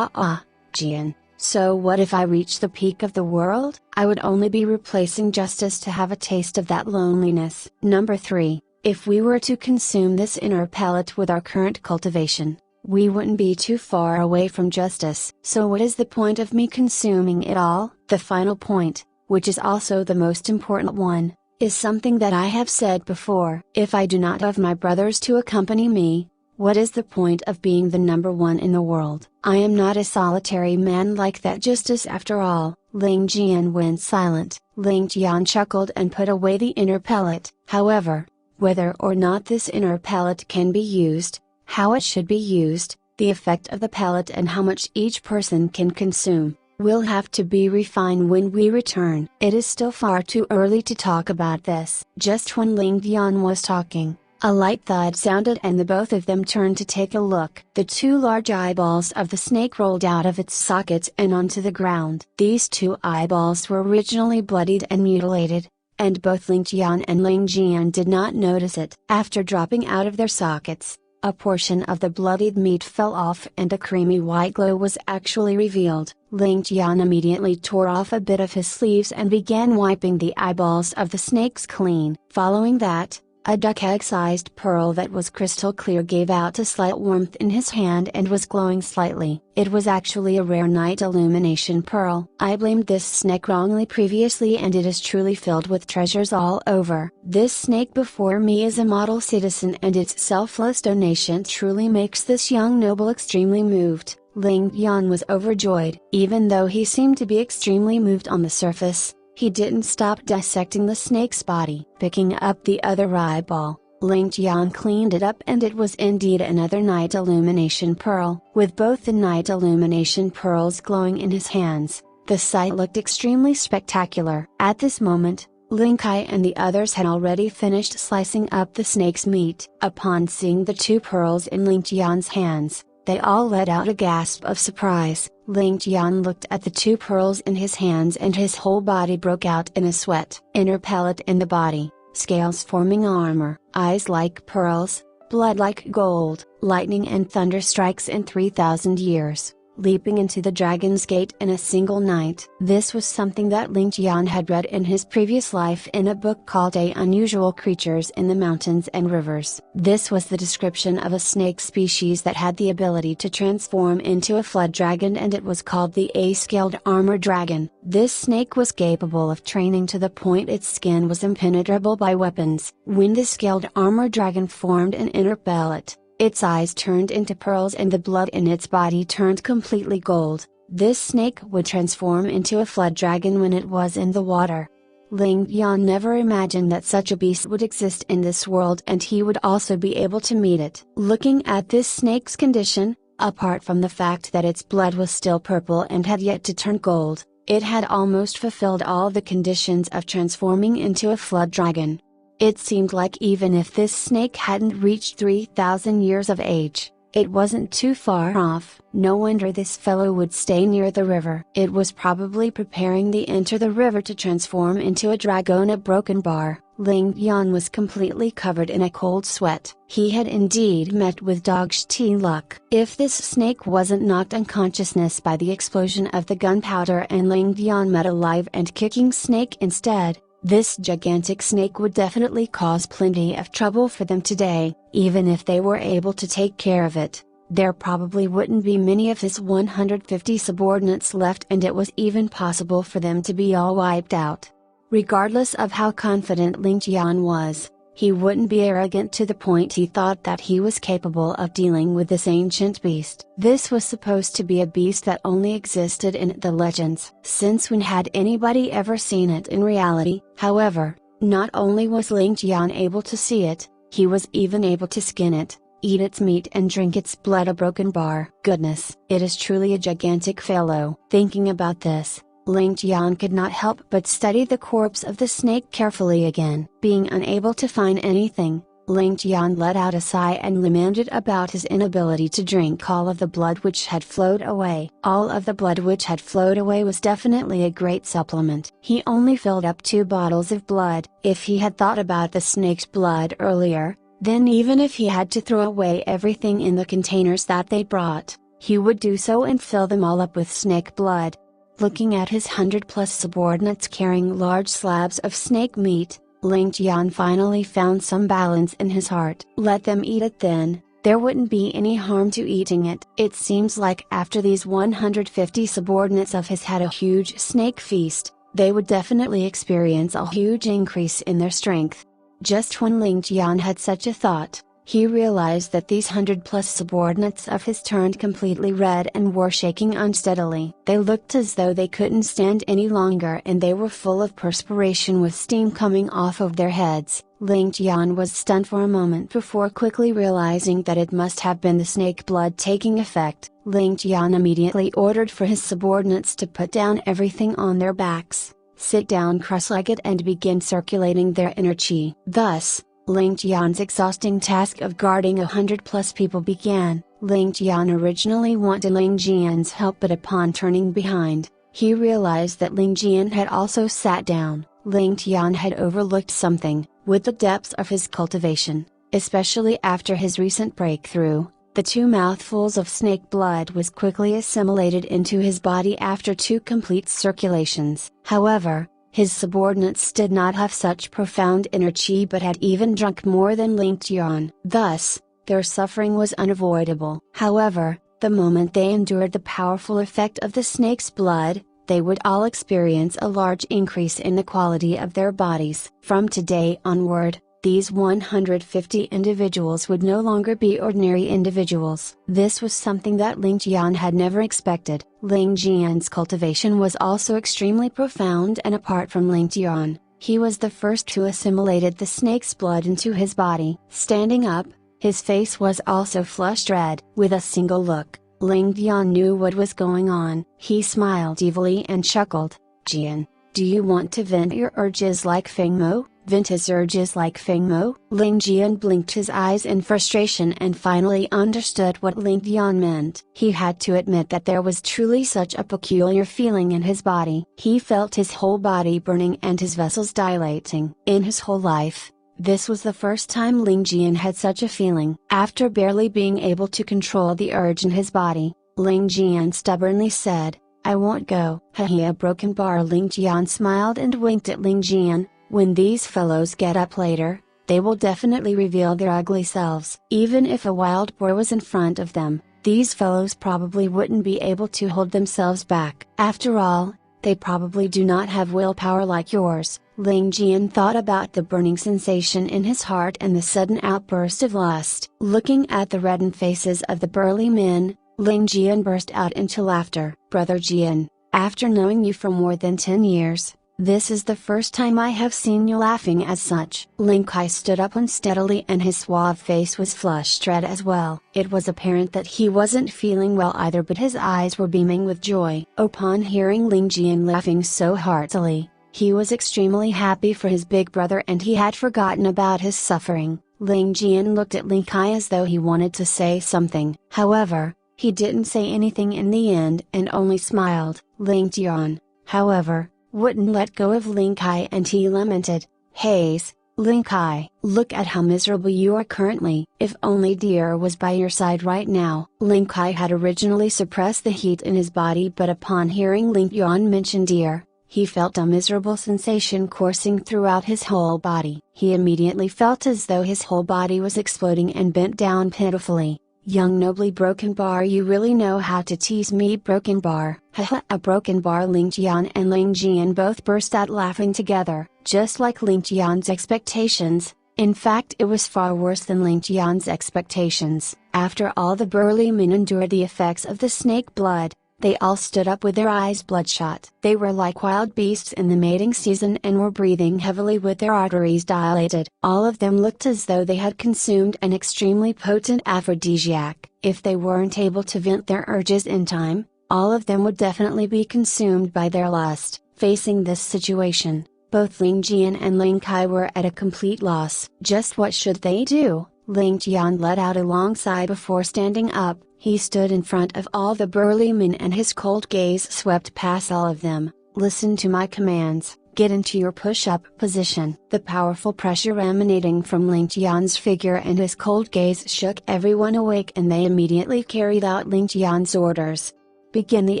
Jian, so what if I reach the peak of the world? I would only be replacing justice to have a taste of that loneliness. #3, if we were to consume this inner pellet with our current cultivation, we wouldn't be too far away from justice. So what is the point of me consuming it all?" The final point, which is also the most important one, is something that I have said before. If I do not have my brothers to accompany me, what is the point of being the #1 in the world? I am not a solitary man like that justice after all. Ling Jian went silent. Ling Tian chuckled and put away the inner pellet. However, whether or not this inner pellet can be used, how it should be used, the effect of the pellet and how much each person can consume, will have to be refined when we return. It is still far too early to talk about this. Just when Ling Tian was talking, a light thud sounded and the both of them turned to take a look. The 2 large eyeballs of the snake rolled out of its sockets and onto the ground. These 2 eyeballs were originally bloodied and mutilated, and both Ling Tian and Ling Jian did not notice it. After dropping out of their sockets, a portion of the bloodied meat fell off and a creamy white glow was actually revealed. Ling Tian immediately tore off a bit of his sleeves and began wiping the eyeballs of the snakes clean. Following that, a duck egg-sized pearl that was crystal clear gave out a slight warmth in his hand and was glowing slightly. It was actually a rare night illumination pearl. I blamed this snake wrongly previously and it is truly filled with treasures all over. This snake before me is a model citizen and its selfless donation truly makes this young noble extremely moved. Ling Tian was overjoyed. Even though he seemed to be extremely moved on the surface, he didn't stop dissecting the snake's body. Picking up the other eyeball, Ling Tian cleaned it up and it was indeed another night illumination pearl. With both the night illumination pearls glowing in his hands, the sight looked extremely spectacular. At this moment, Ling Kai and the others had already finished slicing up the snake's meat. Upon seeing the 2 pearls in Ling Tian's hands, they all let out a gasp of surprise. Ling Tian looked at the 2 pearls in his hands and his whole body broke out in a sweat. Inner pellet in the body, scales forming armor, eyes like pearls, blood like gold, lightning and thunder strikes in 3,000 years, leaping into the Dragon's Gate in a single night. This was something that Ling Tian had read in his previous life in a book called Unusual Creatures in the Mountains and Rivers. This was the description of a snake species that had the ability to transform into a flood dragon, and it was called the A-scaled armor dragon. This snake was capable of training to the point its skin was impenetrable by weapons. When the scaled armor dragon formed an inner pellet, its eyes turned into pearls and the blood in its body turned completely gold. This snake would transform into a flood dragon when it was in the water. Ling Tian never imagined that such a beast would exist in this world and he would also be able to meet it. Looking at this snake's condition, apart from the fact that its blood was still purple and had yet to turn gold, it had almost fulfilled all the conditions of transforming into a flood dragon. It seemed like even if this snake hadn't reached 3,000 years of age, it wasn't too far off. No wonder this fellow would stay near the river. It was probably preparing to enter the river to transform into a dragon. A broken bar. Ling Tian was completely covered in a cold sweat. He had indeed met with dog's tea luck. If this snake wasn't knocked unconsciousness by the explosion of the gunpowder and Ling Tian met a live and kicking snake instead, this gigantic snake would definitely cause plenty of trouble for them today. Even if they were able to take care of it, there probably wouldn't be many of his 150 subordinates left, and it was even possible for them to be all wiped out. Regardless of how confident Ling Tian was, he wouldn't be arrogant to the point he thought that he was capable of dealing with this ancient beast. This was supposed to be a beast that only existed in the legends. Since when had anybody ever seen it in reality? However, not only was Ling Tian able to see it, he was even able to skin it, eat its meat and drink its blood. A broken bar. Goodness, it is truly a gigantic fellow. Thinking about this, Ling Tian could not help but study the corpse of the snake carefully again. Being unable to find anything, Ling Tian let out a sigh and lamented about his inability to drink all of the blood which had flowed away. All of the blood which had flowed away was definitely a great supplement. He only filled up 2 bottles of blood. If he had thought about the snake's blood earlier, then even if he had to throw away everything in the containers that they brought, he would do so and fill them all up with snake blood. Looking at his 100+ subordinates carrying large slabs of snake meat, Ling Tian finally found some balance in his heart. Let them eat it then, there wouldn't be any harm to eating it. It seems like after these 150 subordinates of his had a huge snake feast, they would definitely experience a huge increase in their strength. Just when Ling Tian had such a thought, he realized that these 100+ subordinates of his turned completely red and were shaking unsteadily. They looked as though they couldn't stand any longer and they were full of perspiration with steam coming off of their heads. Ling Tian was stunned for a moment before quickly realizing that it must have been the snake blood taking effect. Ling Tian immediately ordered for his subordinates to put down everything on their backs, sit down cross-legged and begin circulating their inner qi. Thus, Ling Tian's exhausting task of guarding 100+ people began. Ling Tian originally wanted Ling Jian's help, but upon turning behind, he realized that Ling Jian had also sat down. Ling Tian had overlooked something. With the depths of his cultivation, especially after his recent breakthrough, the 2 mouthfuls of snake blood was quickly assimilated into his body after 2 complete circulations. However, his subordinates did not have such profound inner qi but had even drunk more than Ling Tian. Thus, their suffering was unavoidable. However, the moment they endured the powerful effect of the snake's blood, they would all experience a large increase in the quality of their bodies. From today onward, these 150 individuals would no longer be ordinary individuals. This was something that Ling Tian had never expected. Ling Jian's cultivation was also extremely profound, and apart from Ling Tian, he was the first who assimilated the snake's blood into his body. Standing up, his face was also flushed red. With a single look, Ling Tian knew what was going on. He smiled evilly and chuckled. "Jian, do you want to vent your urges like Feng Mo? Vent his urges like Feng Mo?" Ling Jian blinked his eyes in frustration and finally understood what Ling Tian meant. He had to admit that there was truly such a peculiar feeling in his body. He felt his whole body burning and his vessels dilating. In his whole life, this was the first time Ling Jian had such a feeling. After barely being able to control the urge in his body, Ling Jian stubbornly said, "I won't go." "Haha, a broken bar." Ling Jian smiled and winked at Ling Jian. "When these fellows get up later, they will definitely reveal their ugly selves. Even if a wild boar was in front of them, these fellows probably wouldn't be able to hold themselves back. After all, they probably do not have willpower like yours." Ling Jian thought about the burning sensation in his heart and the sudden outburst of lust. Looking at the reddened faces of the burly men, Ling Jian burst out into laughter. Brother Jian, after knowing you for more than 10 years, this is the first time I have seen you laughing as such." Ling Kai stood up unsteadily and his suave face was flushed red as well. It was apparent that he wasn't feeling well either, but his eyes were beaming with joy. Upon hearing Ling Jian laughing so heartily, he was extremely happy for his big brother and he had forgotten about his suffering. Ling Jian looked at Ling Kai as though he wanted to say something. However, he didn't say anything in the end and only smiled. Ling Tian, however, wouldn't let go of Ling Kai and he lamented, "Haze, Ling Kai, look at how miserable you are currently. If only dear was by your side right now." Ling Kai had originally suppressed the heat in his body, but upon hearing Ling Tian mention dear, he felt a miserable sensation coursing throughout his whole body. He immediately felt as though his whole body was exploding and bent down pitifully. "Young nobly Broken Bar, you really know how to tease me, Broken Bar." Haha, a Broken Bar. Ling Tian and Ling Jian both burst out laughing together, just like Ling Tian's expectations. In fact, it was far worse than Ling Tian's expectations. After all the burly men endured the effects of the snake blood, they all stood up with their eyes bloodshot. They were like wild beasts in the mating season and were breathing heavily with their arteries dilated. All of them looked as though they had consumed an extremely potent aphrodisiac. If they weren't able to vent their urges in time, all of them would definitely be consumed by their lust. Facing this situation, both Ling Jian and Ling Kai were at a complete loss. Just what should they do? Ling Tian let out a long sigh before standing up. He stood in front of all the burly men and his cold gaze swept past all of them. "Listen to my commands, get into your push-up position." The powerful pressure emanating from Ling Tian's figure and his cold gaze shook everyone awake and they immediately carried out Ling Tian's orders. "Begin the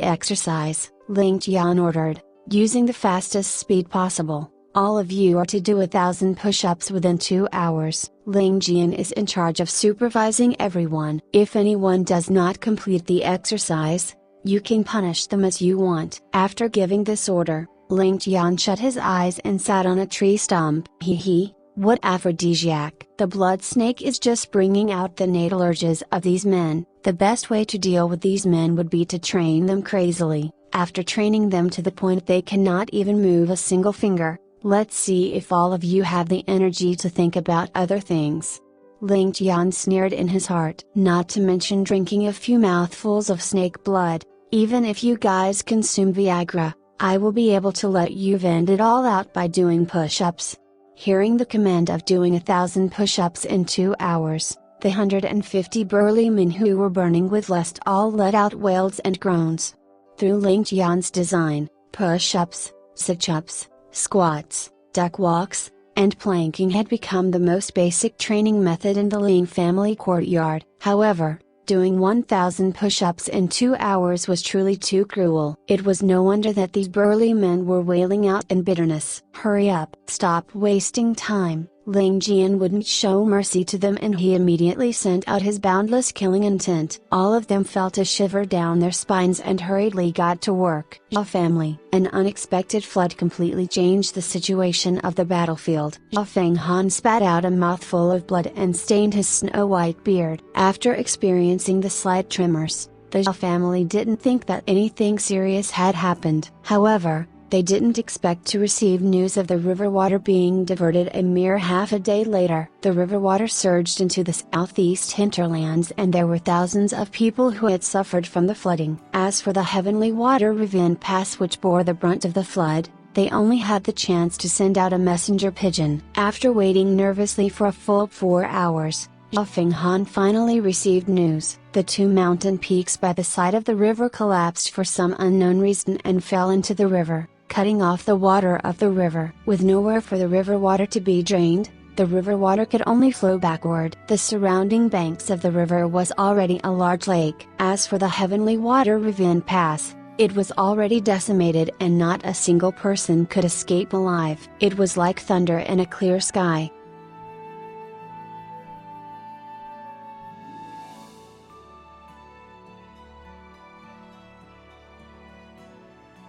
exercise," Ling Tian ordered, using the fastest speed possible. "All of you are to do 1,000 push-ups within 2 hours. Ling Jian is in charge of supervising everyone. If anyone does not complete the exercise, you can punish them as you want." After giving this order, Ling Tian shut his eyes and sat on a tree stump. Hee, what aphrodisiac? The blood snake is just bringing out the natal urges of these men. The best way to deal with these men would be to train them crazily. After training them to the point they cannot even move a single finger, let's see if all of you have the energy to think about other things. Ling Tian sneered in his heart. Not to mention drinking a few mouthfuls of snake blood. Even if you guys consume Viagra, I will be able to let you vent it all out by doing push-ups. Hearing the command of doing 1,000 push-ups in 2 hours, the 150 burly men who were burning with lust all let out wails and groans. Through Ling Tian's design, push-ups, sit-ups, squats, duck walks, and planking had become the most basic training method in the Ling family courtyard. However, doing 1,000 push-ups in 2 hours was truly too cruel. It was no wonder that these burly men were wailing out in bitterness. "Hurry up! Stop wasting time!" Ling Jian wouldn't show mercy to them and he immediately sent out his boundless killing intent. All of them felt a shiver down their spines and hurriedly got to work. "Zhao family." An unexpected flood completely changed the situation of the battlefield. Zhao Fenghan spat out a mouthful of blood and stained his snow-white beard. After experiencing the slight tremors, the Zhao family didn't think that anything serious had happened. However, they didn't expect to receive news of the river water being diverted a mere half a day later. The river water surged into the southeast hinterlands and there were thousands of people who had suffered from the flooding. As for the heavenly water Ravine Pass which bore the brunt of the flood, they only had the chance to send out a messenger pigeon. After waiting nervously for a full 4 hours, Zhao Fenghan finally received news. The 2 mountain peaks by the side of the river collapsed for some unknown reason and fell into the river, cutting off the water of the river. With nowhere for the river water to be drained, the river water could only flow backward. The surrounding banks of the river was already a large lake. As for the heavenly water Ravine Pass, it was already decimated and not a single person could escape alive. It was like thunder in a clear sky.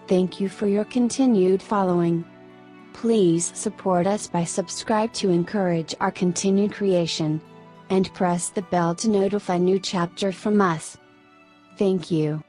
Thank you for your continued following. Please support us by subscribe to encourage our continued creation. And press the bell to notify new chapter from us. Thank you.